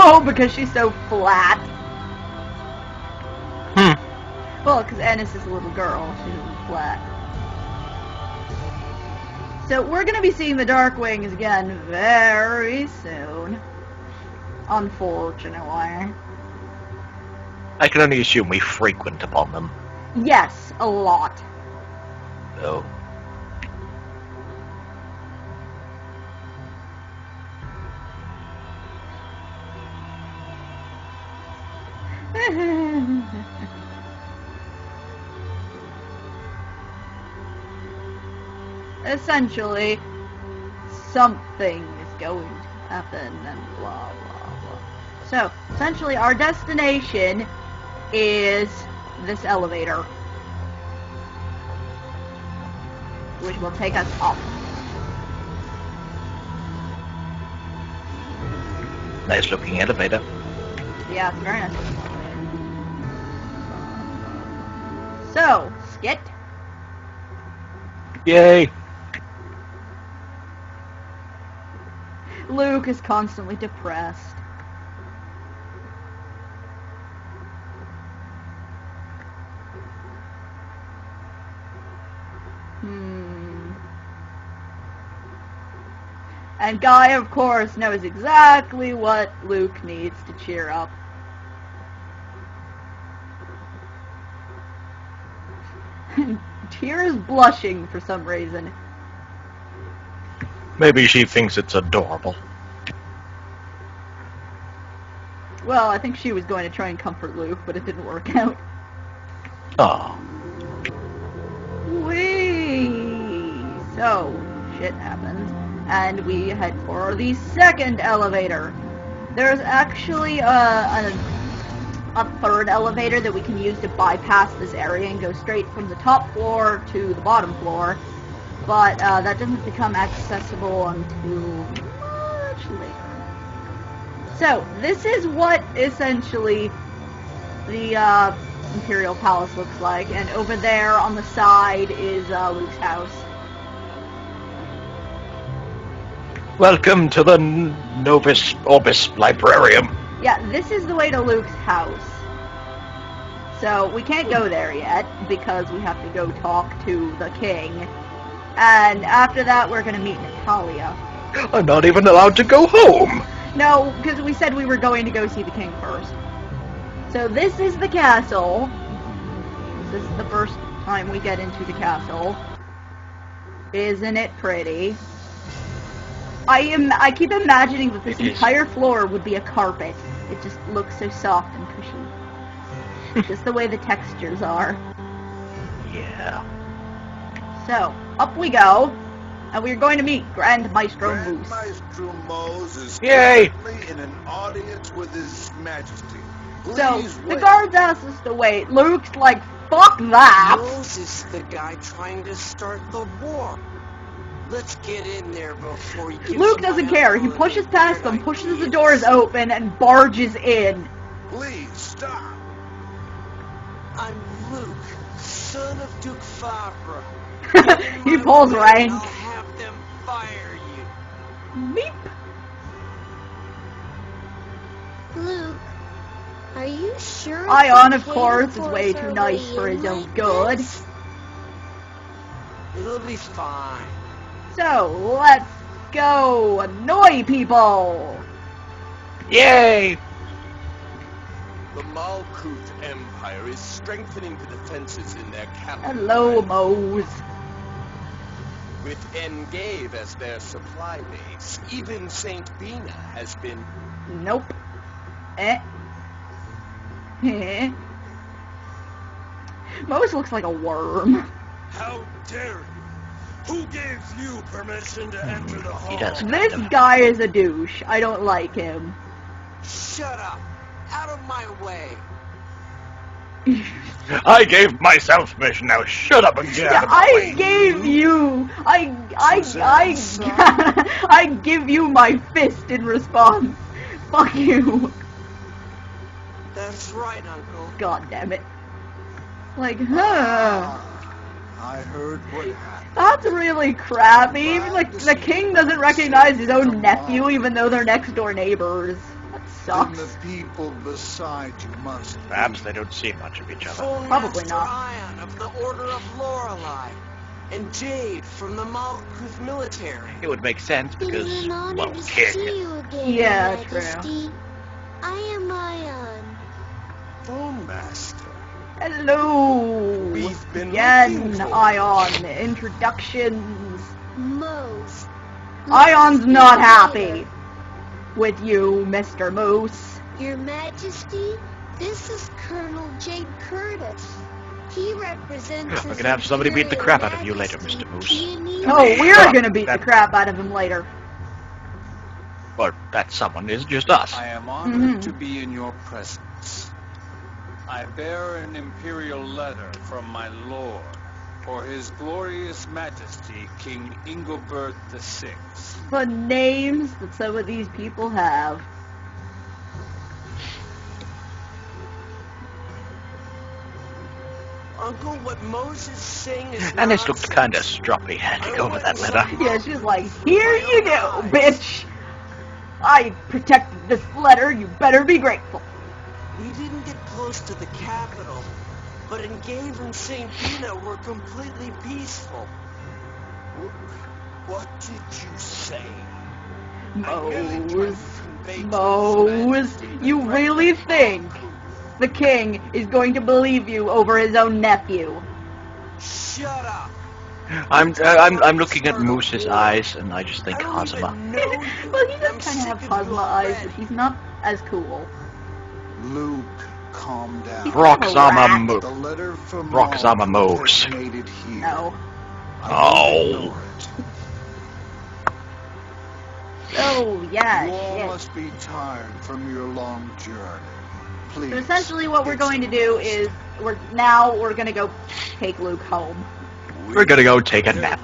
Oh, because she's so flat. Hmm. Well, because Ennis is a little girl, she's flat. So we're going to be seeing the Darkwings again very soon. Unfortunately. I can only assume we frequent upon them. Yes, a lot. Oh. Essentially, something is going to happen and blah blah blah. So, essentially our destination is this elevator, which will take us up. Nice looking elevator. Yeah, it's very nice. So, Skit. Yay! Luke is constantly depressed. And Guy, of course, knows exactly what Luke needs to cheer up. Tears blushing for some reason. Maybe she thinks it's adorable. Well, I think she was going to try and comfort Luke, but it didn't work out. Oh. Whee! So, shit happens, and we head for the second elevator. There's actually a third elevator that we can use to bypass this area and go straight from the top floor to the bottom floor, but that doesn't become accessible until much later. So, this is what essentially the Imperial Palace looks like, and over there on the side is Luke's house. Welcome to the Novus Orbis Librarium. Yeah, this is the way to Luke's house. So, we can't go there yet, because we have to go talk to the king. And after that, we're gonna meet Natalia. I'm not even allowed to go home. No, because we said we were going to go see the king first. So this is the castle. This is the first time we get into the castle. Isn't it pretty? I keep imagining that this entire floor would be a carpet. It just looks so soft and cushy. Just the way the textures are. Yeah. So, up we go. And we're going to meet Grand Maestro Moose. Maestro Mose is Yay! currently in an audience with His Majesty. So, Please the wait. guards asked us to wait. Luke's like, fuck that! Mose is the guy trying to start the war. Let's get in there before he gives Luke my doesn't care. He uncle pushes any past weird them, pushes the ideas. doors open, and barges in. Please stop. I'm Luke, son of Duke Favre. He pulls rank. I'll have them fire you. Meep. Luke, are you sure? Ion, it's of okay course, to is way force too our nice way for in his own like good. this? It'll be fine. So, let's go annoy people! Yay! The Malkuth Empire is strengthening the defenses in their capital. Hello, Mose. With Engave as their supply base, even St. Bina has been... Nope. Mose looks like a worm. How dare you? Who gave you permission to enter the hall? He does. This guy is a douche. I don't like him. Shut up! Out of my way! I gave myself permission. Now shut up and get out of my way. I gave you. I give you my fist in response. Fuck you. That's right, Uncle. God damn it. Like, huh? I heard what happened. That's really crappy. Even like the king doesn't recognize his own nephew, even though they're next door neighbors. That Then sucks. the people beside you must Perhaps they don't see much of each other. Full Probably Master not. Ion of the Order of Lorelei, and Jade from the Malkuth military. It would make sense It because, is an honor well, to king. see you again, Yeah, Your true. Majesty. I am Ion. Phone Master. Hello. We've been Again, looking for you. Ion. Introductions. Mose. Ion's not happy with you, Mr. Moose. Your Majesty, this is Colonel Jade Curtis. He represents We're his gonna have somebody beat the Imperial crap out of you later, Majesty. Mr. Moose. Do you need Oh, we're Shut up. gonna beat the That- crap out of him later. Or that someone is just us. I am honored Mhm. to be in your presence. I bear an imperial letter from my lord for his glorious majesty, King Ingobert VI. The names that some of these people have. Uncle, what Moses is saying is Alice looked nonsense. kinda stroppy handing over that letter. Yeah, she's like, here you go, bitch. I protected this letter, you better be grateful. We didn't get close to the capital, but Engave and St. Bina were completely peaceful. What did you say? Mose, you really think the king is going to believe you over his own nephew? Shut up! I'm looking at Moose's eyes, and I just think I don't even Kazuma. know you. Well, he I'm does kind of sick have of Cosmo you eyes, already. but he's not as cool. Luke, calm down. He's Roxama rat. Mo- The letter from Roxama Malkuth Mose. has made it here. No. I Oh. won't ignore it. Oh, yeah, You all shit. must be tired from your long journey. Please. So essentially what we're get going to some do rest. is, we're going to go take Luke home. We're gonna go take a nap.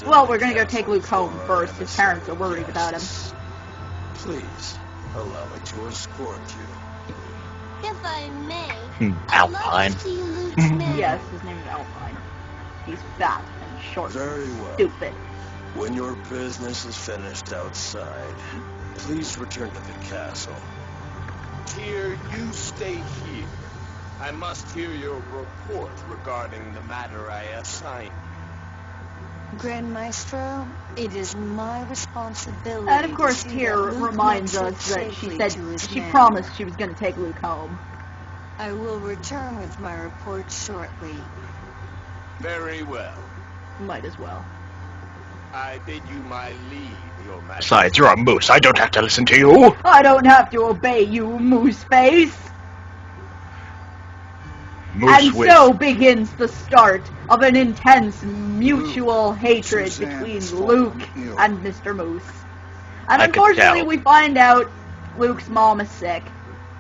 Well, we're gonna go take Luke home first. His parents are worried about him. Please, allow me to escort you. If I may, Hmm, I'd love Alpine. to see Luke's men. Yes, his name is Alpine. He's fat and short Very and well. stupid. When your business is finished outside, please return to the castle. Here, you stay here. I must hear your report regarding the matter I assign. Grand Maestro, it is my responsibility. And of course, to see Tyr that Luke reminds makes it us that she safely said to his she men. promised she was gonna take Luke home. I will return with my report shortly. Very well. Might as well. I bid you my leave, your majesty. Besides, you're a moose. I don't have to listen to you. I don't have to obey you, moose face. Moose And with so begins the start of an intense mutual hatred Suzanne between has Luke fallen ill. and Mr. Moose. And I could unfortunately, tell. we find out Luke's mom is sick.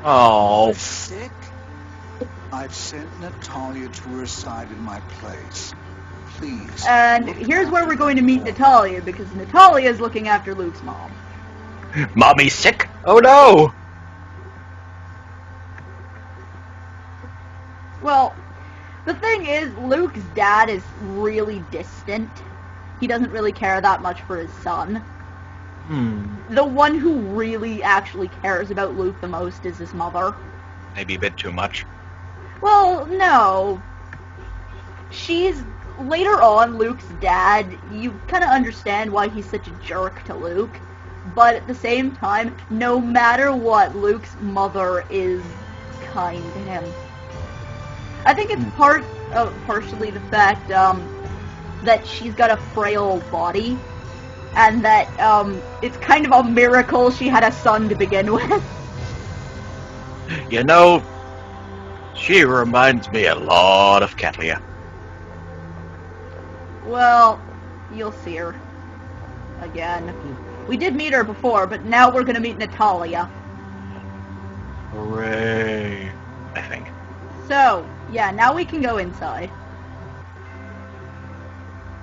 Oh, Sick? I've sent Natalia to her side in my place. Please. And look here's where after we're going to meet her. Natalia, because Natalia is looking after Luke's mom. mommy's sick. Oh no. Well, the thing is, Luke's dad is really distant. He doesn't really care that much for his son. The one who really actually cares about Luke the most is his mother. Maybe a bit too much. Well, no. Later on, Luke's dad, you kind of understand why he's such a jerk to Luke. But at the same time, no matter what, Luke's mother is kind to him. I think it's partially the fact that she's got a frail body, and that it's kind of a miracle she had a son to begin with. You know, she reminds me a lot of Katlia. Well, you'll see her again. We did meet her before, but now we're gonna meet Natalia. Hooray, I think. So, yeah, now we can go inside.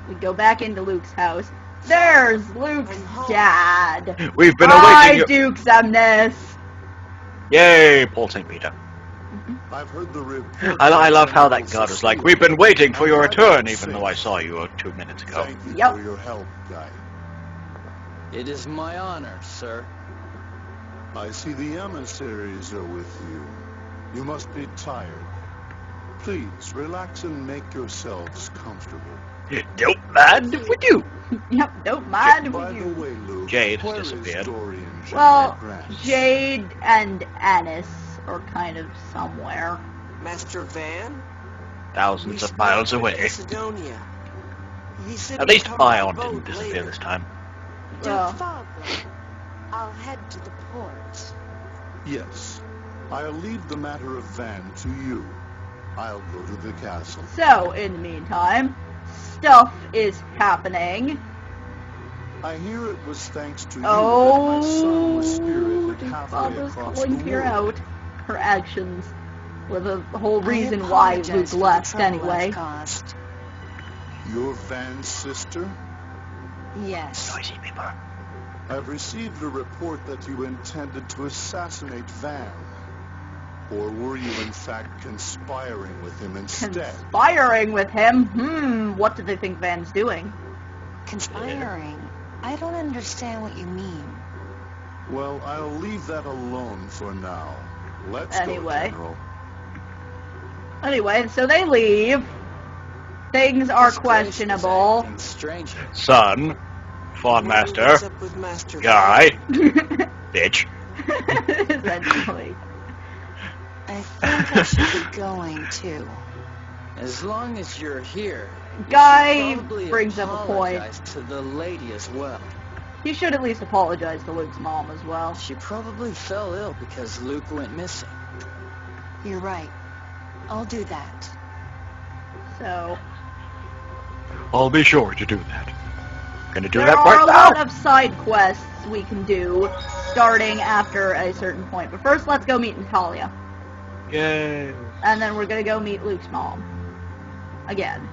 We go back into Luke's house. There's Luke's dad. We've been Hi, awaiting you. Duke Semnis. Yay, Paul St. Peter. I've heard the report. I love how that god was like, we've been waiting for your return, even though I saw you 2 minutes ago. Thank you Yep. for your help, guy. It is my honor, sir. I see the emissaries are with you. You must be tired. Please, relax and make yourselves comfortable. Don't mind if we do. Yep, don't mind if By we the do. way, Luke, Jade has where is disappeared. Dorian Well, Grant? Jade and Annis are kind of somewhere. Master Van? Thousands We of miles spoke in away. Macedonia. He said At he'd least come on Ion the boat didn't disappear later. this time. Well, Father, I'll head to the port. Yes. I'll leave the matter of Van to you. I'll go to the castle. so, in the meantime, stuff is happening. I hear it was thanks to you that my son was spirited halfway Father's across calling the her world. out. Her actions were the whole I reason why apologize Luke for the left trouble anyway. I've caused. You're Van's sister? Yes. Noisy people. I've received a report that you intended to assassinate Van. Or were you in fact conspiring with him instead? Conspiring with him? What do they think Van's doing? Conspiring? I don't understand what you mean. Well, I'll leave that alone for now. Let's Anyway. go, General. Anyway, so they leave. Things are This place is questionable. acting strange. Son, Fond Master, What's up with Master guy, bitch. Essentially. I think I should be going too. As long as you're here, you Guy should probably brings up a point. apologize to the lady as well. He should at least apologize to Luke's mom as well. She probably fell ill because Luke went missing. You're right. I'll do that. So, I'll be sure to do that. Gonna do there that are right a now. lot of side quests we can do starting after a certain point. But first, let's go meet Natalia. Yay. And then we're gonna go meet Luke's mom. Again.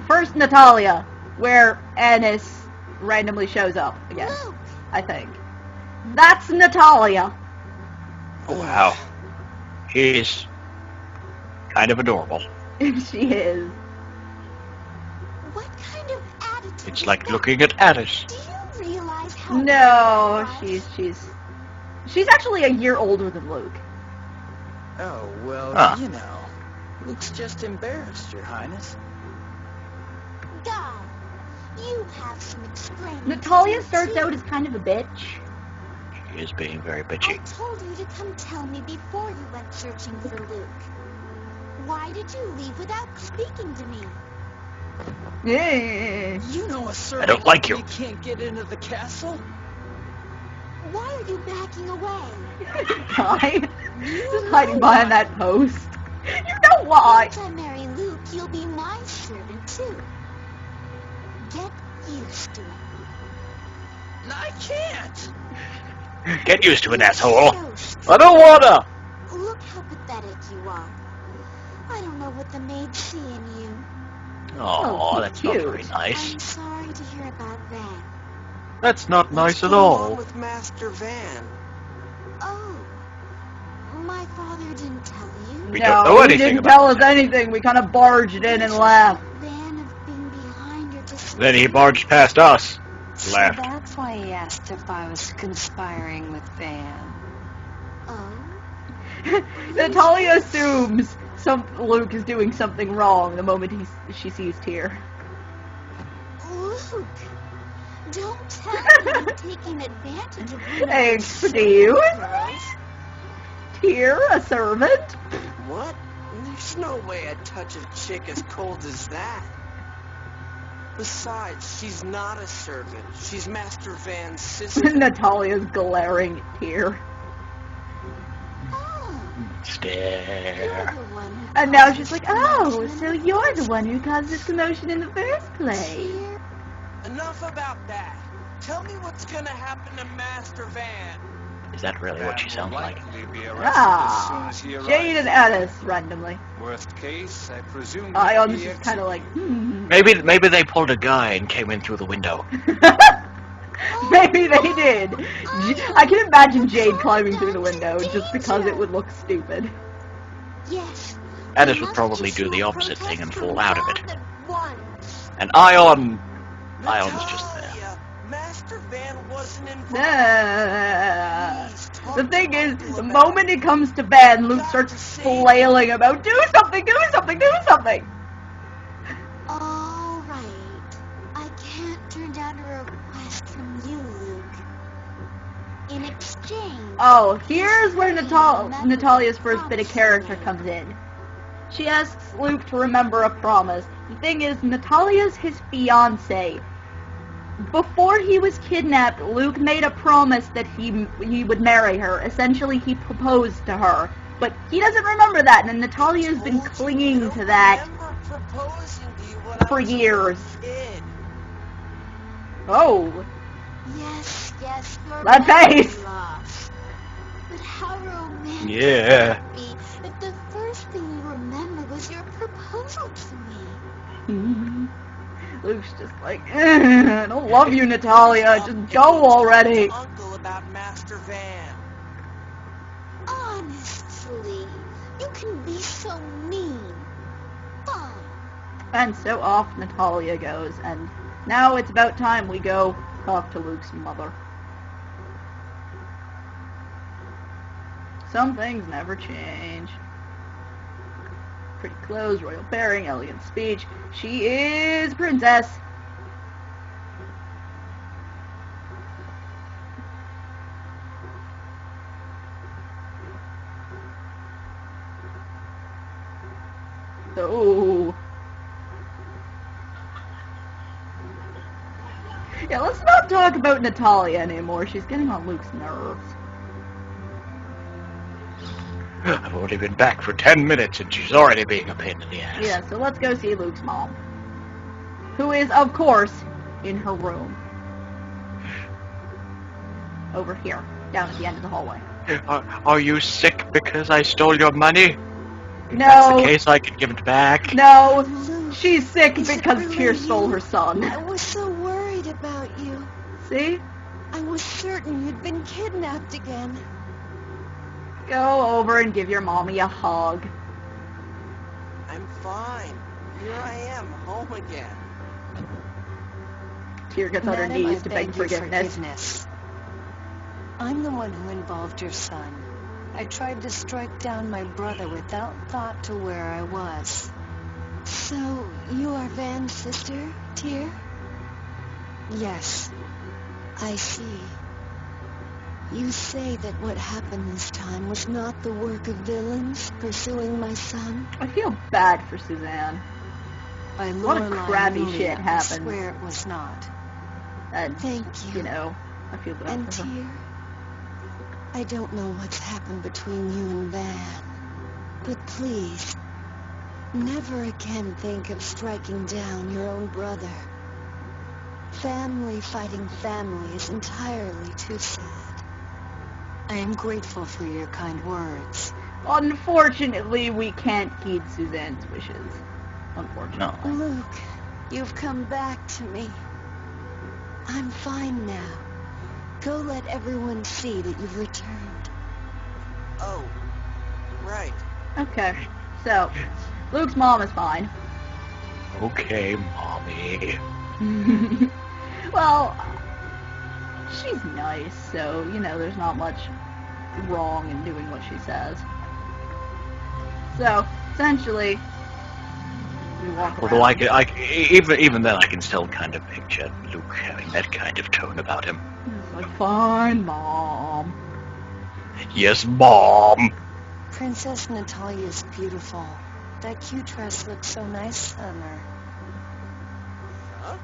First, Natalia, where Annis randomly shows up again. I think. That's Natalia. Oh, wow. He's kind of adorable. She is. What kind of attitude It's is like that? looking at Alice. Do you realize how... No, she's actually a year older than Luke. Oh, well, Huh. you know. Luke's just embarrassed, Your Highness. Guy, you have some explaining to Natalia do, starts too. out as kind of a bitch. She is being very I bitchy. told you to come tell me before you went searching for Luke. Why did you leave without speaking to me? Yeah. You know a servant I don't like you. me can't get into the castle? Why are you backing away? Guy, just hiding behind that post. You know why? Once I marry Luke, you'll be my servant too. Get used to it. I can't. Get used to it, You're asshole. so I don't wanna. Look how pathetic you are. I don't know what the maids see in you. Oh, that's not cute. very nice. I'm sorry to hear about Van. That's not nice What's at going on all. with Master Van? Oh, my father didn't tell you. We don't know he anything didn't about tell us that. anything. We kind of barged in and left. Van of being behind your decision. Then he barged past us. So Left. that's why he asked if I was conspiring with Van. Oh, Natalia assumes Luke is doing something wrong the moment she sees Tyr. Luke, don't tell me you're taking advantage of women. Excuse me? Here, a servant? What? There's no way I'd touch a chick as cold as that. Besides, she's not a servant. She's Master Van's sister. Natalia's glaring tear. Stare. And now she's like, oh, so you're the one who caused this commotion in the first place. Enough about that. Tell me what's gonna happen to Master Van. Is that really what she sounds like? Ah, Jade and Alice, randomly. Worst case, I presume. Ion's just kind of like, Maybe they pulled a guy and came in through the window. Maybe they did. I can imagine Jade climbing through the window just because it would look stupid. Yes. Alice would probably do the opposite thing and fall out of it. And Ion's just there. Master Van wasn't involved. The thing is, the moment it comes to Van, Luke starts flailing about, do something, do something, do something! All right. I can't turn down a request from you, Luke. In exchange... Oh, here's where Natalia's first bit of character comes in. She asks Luke to remember a promise. The thing is, Natalia's his fiancé. Before he was kidnapped, Luke made a promise that he would marry her. Essentially, he proposed to her. But he doesn't remember that, and Natalia's been clinging to that for years. Oh. Yes, you're that face! lost. But how romantic Yeah. would it be if the first thing you remember was your proposal to me? Luke's just like, I don't love you, Natalia. Just go already. Uncle about Master Van. Honestly, you can be so mean. Fine. And so off Natalia goes, and now it's about time we go talk to Luke's mother. Some things never change. Pretty clothes, royal bearing, elegant speech. She is a princess. Oh. Yeah, let's not talk about Natalia anymore. She's getting on Luke's nerves. I've only been back for 10 minutes and she's already being a pain in the ass. Yeah, so let's go see Luke's mom. Who is, of course, in her room. Over here, down at the end of the hallway. Are you sick because I stole your money? If No. that's the case, I can give it back. No, she's sick because Tyr stole her son. I was so worried about you. See? I was certain you'd been kidnapped again. Go over and give your mommy a hug. I'm fine. Here I am, home again. Tyr gets on her Madam, knees I to beg beg your forgiveness. I'm the one who involved your son. I tried to strike down my brother without thought to where I was. So, you are Van's sister, Tyr? Yes. I see. You say that what happened this time was not the work of villains pursuing my son? I feel bad for Suzanne. By What a Lorelei crappy Julia, shit I happened. swear it was not. And, Thank you. you know, I feel bad And for her. Tyr, I don't know what's happened between you and Van, but please, never again think of striking down your own brother. Family fighting family is entirely too sad. I am grateful for your kind words. Unfortunately, we can't heed Suzanne's wishes. Unfortunately. Luke, you've come back to me. I'm fine now. Go let everyone see that you've returned. Oh, right. Okay, so, Luke's mom is fine. Okay, mommy. Well, she's nice, so, you know, there's not much wrong in doing what she says. So, essentially, we walk Although around. even then, I can still kind of picture Luke having that kind of tone about him. It's like, fine, Mom. Yes, Mom. Princess Natalia's beautiful. That cute dress looks so nice on her. Huh?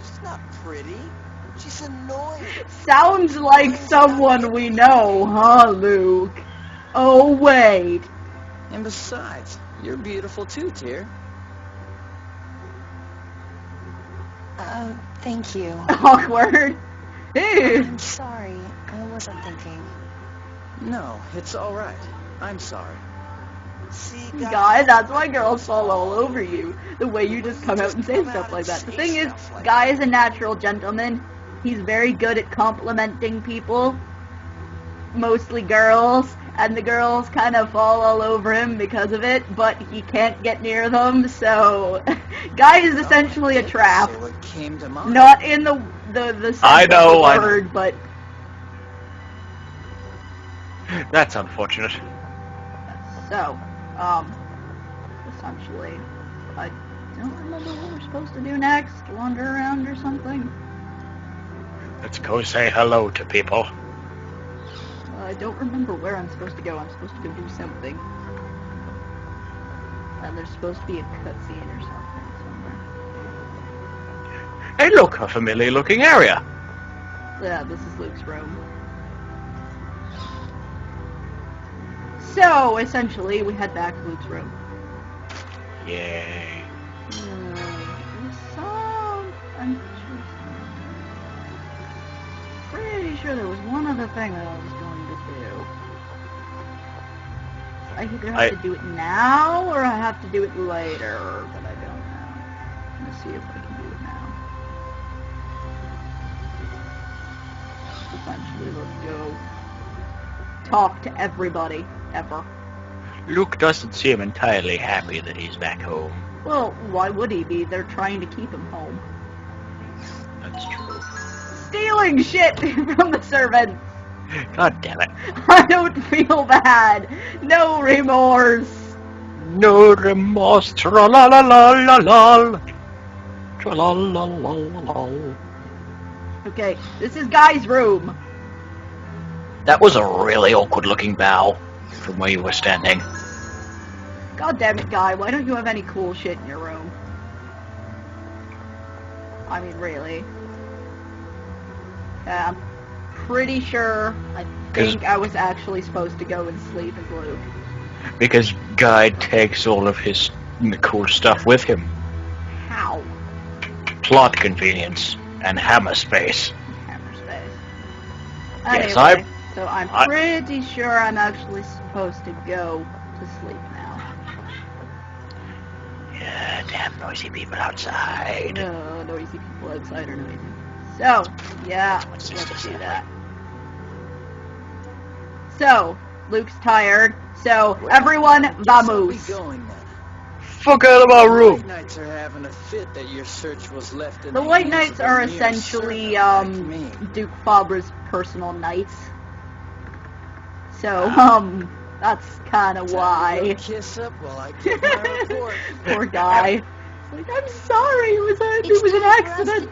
She's not pretty. She's annoying. Sounds like someone we know, huh, Luke? Oh, wait. And besides, you're beautiful too, dear. Thank you. Awkward. I'm sorry. I wasn't thinking. No, it's all right. I'm sorry. See, Guy, that's why girls fall all over you. The way you just come out and say stuff like that. The thing is, Guy is a natural gentleman. He's very good at complimenting people. Mostly girls. And the girls kind of fall all over him because of it, but he can't get near them, so... Guy is essentially a trap. What came to mind? Not in the sense I know, of the word, but... That's unfortunate. So, essentially, I don't remember what we're supposed to do next. Wander around or something? Let's go say hello to people. I don't remember where I'm supposed to go. I'm supposed to go do something. And there's supposed to be a cutscene or something somewhere. Hey, look, a familiar-looking area. Yeah, this is Luke's room. So, essentially, we head back to Luke's room. Yay. I'm pretty sure there was one other thing that I was going to do. I either have to do it now, or I have to do it later, but I don't know. I'm gonna see if I can do it now. Essentially, let's go talk to everybody, ever. Luke doesn't seem entirely happy that he's back home. Well, why would he be? They're trying to keep him home. That's true. Stealing shit from the servants! God damn it. I don't feel bad. No remorse. No remorse. Tra-la-la-la-la-la. Tra-la-la-la-la. Okay, this is Guy's room. That was a really awkward-looking bow from where you were standing. God damn it, Guy. Why don't you have any cool shit in your room? I mean, really. I'm pretty sure, I think I was actually supposed to go and sleep as Luke. Because Guy takes all of his cool stuff with him. How? Plot convenience and hammer space. Hammer space. Yes, Anyway, so I'm pretty sure I'm actually supposed to go to sleep now. Yeah, damn noisy people outside. No, noisy people outside are noisy. So, yeah, let's do that. So, Luke's tired. So, everyone, vamos. Fuck out of my room. White Knights are having a fit that your search was left in The White Knights hands of a are mere essentially, servant like me. Duke Fabra's personal knights. So, that's kind of why. Kiss up while I give my report. Poor guy. Like, I'm sorry, it was an accident.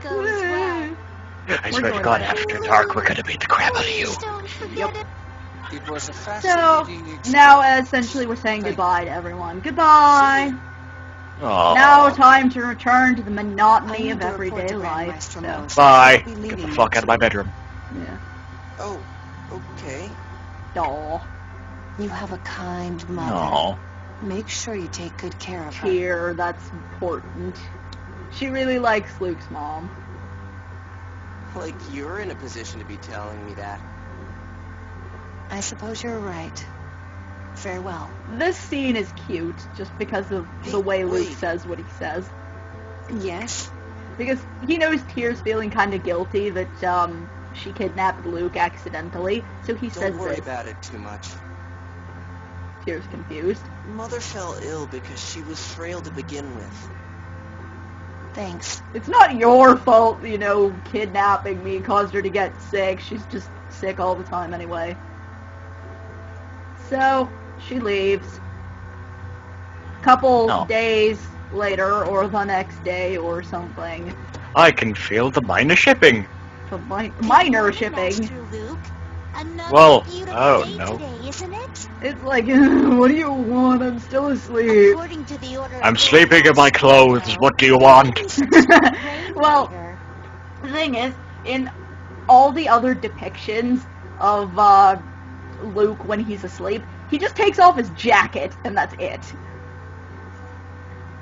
I swear to God, after dark, we're gonna beat the crap out of you. Yep. It was a So, fascinating experience. now essentially we're saying goodbye to everyone. Goodbye! Aww. Now time to return to the monotony of everyday life. So, Bye. Get the fuck out of my bedroom. yeah. Oh, okay. Aw. You have a kind mother. Aww. Make sure you take good care of her. Here, that's important. She really likes Luke's mom. Like you're in a position to be telling me that. I suppose you're right. Farewell. This scene is cute, just because of the way Luke says what he says. Yes? Because he knows Tyr's feeling kind of guilty that, she kidnapped Luke accidentally, so he says Don't worry this. about it too much. Tyr's confused. Mother fell ill because she was frail to begin with. Thanks. It's not your fault, you know, kidnapping me caused her to get sick. She's just sick all the time anyway. So, she leaves. Couple days later, or the next day, or something. I can feel the minor shipping. The minor shipping. Master Luke. Another Well, beautiful oh, day no. today, isn't it? It's like, what do you want? I'm still asleep. According to the order I'm of sleeping in my Lord clothes. Master, What do you want? Well, the thing is, in all the other depictions of Luke when he's asleep, he just takes off his jacket and that's it.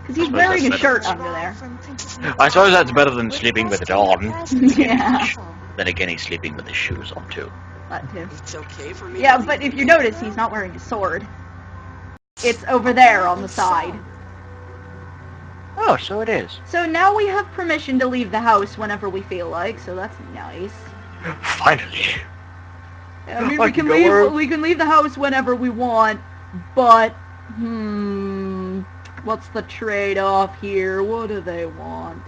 Because he's Suppose wearing a that's shirt better. under there. I suppose that's better than sleeping with it on. Yeah. Then again, he's sleeping with his shoes on too. That too. It's okay for me Yeah, to but leave if you the notice, he's not wearing a sword. It's over there on the side. Oh, so it is. So now we have permission to leave the house whenever we feel like, so that's nice. Finally. I mean, I we can can go leave. where- We can leave the house whenever we want, but what's the trade-off here? What do they want?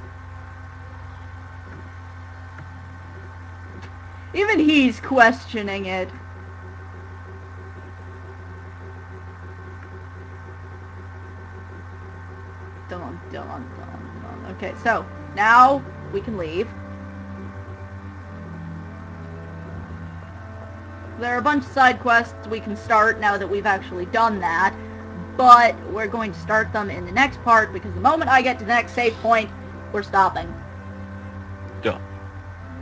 Even he's questioning it. Dun, dun, dun, dun. Okay, so now we can leave. There are a bunch of side quests we can start now that we've actually done that, but we're going to start them in the next part because the moment I get to the next save point, we're stopping. Duh.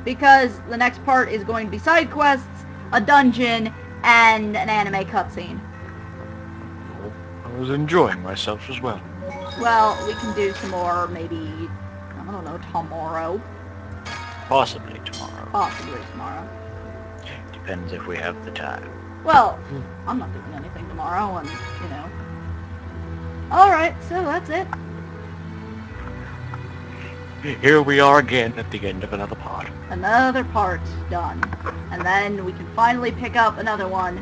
Because the next part is going to be side quests, a dungeon, and an anime cutscene. I was enjoying myself as well. Well, we can do some more, maybe, I don't know, tomorrow. Possibly tomorrow. Possibly tomorrow. Depends if we have the time. Well, I'm not doing anything tomorrow, and, you know. Alright, so that's it. Here we are again at the end of another part. Another part done. And then we can finally pick up another one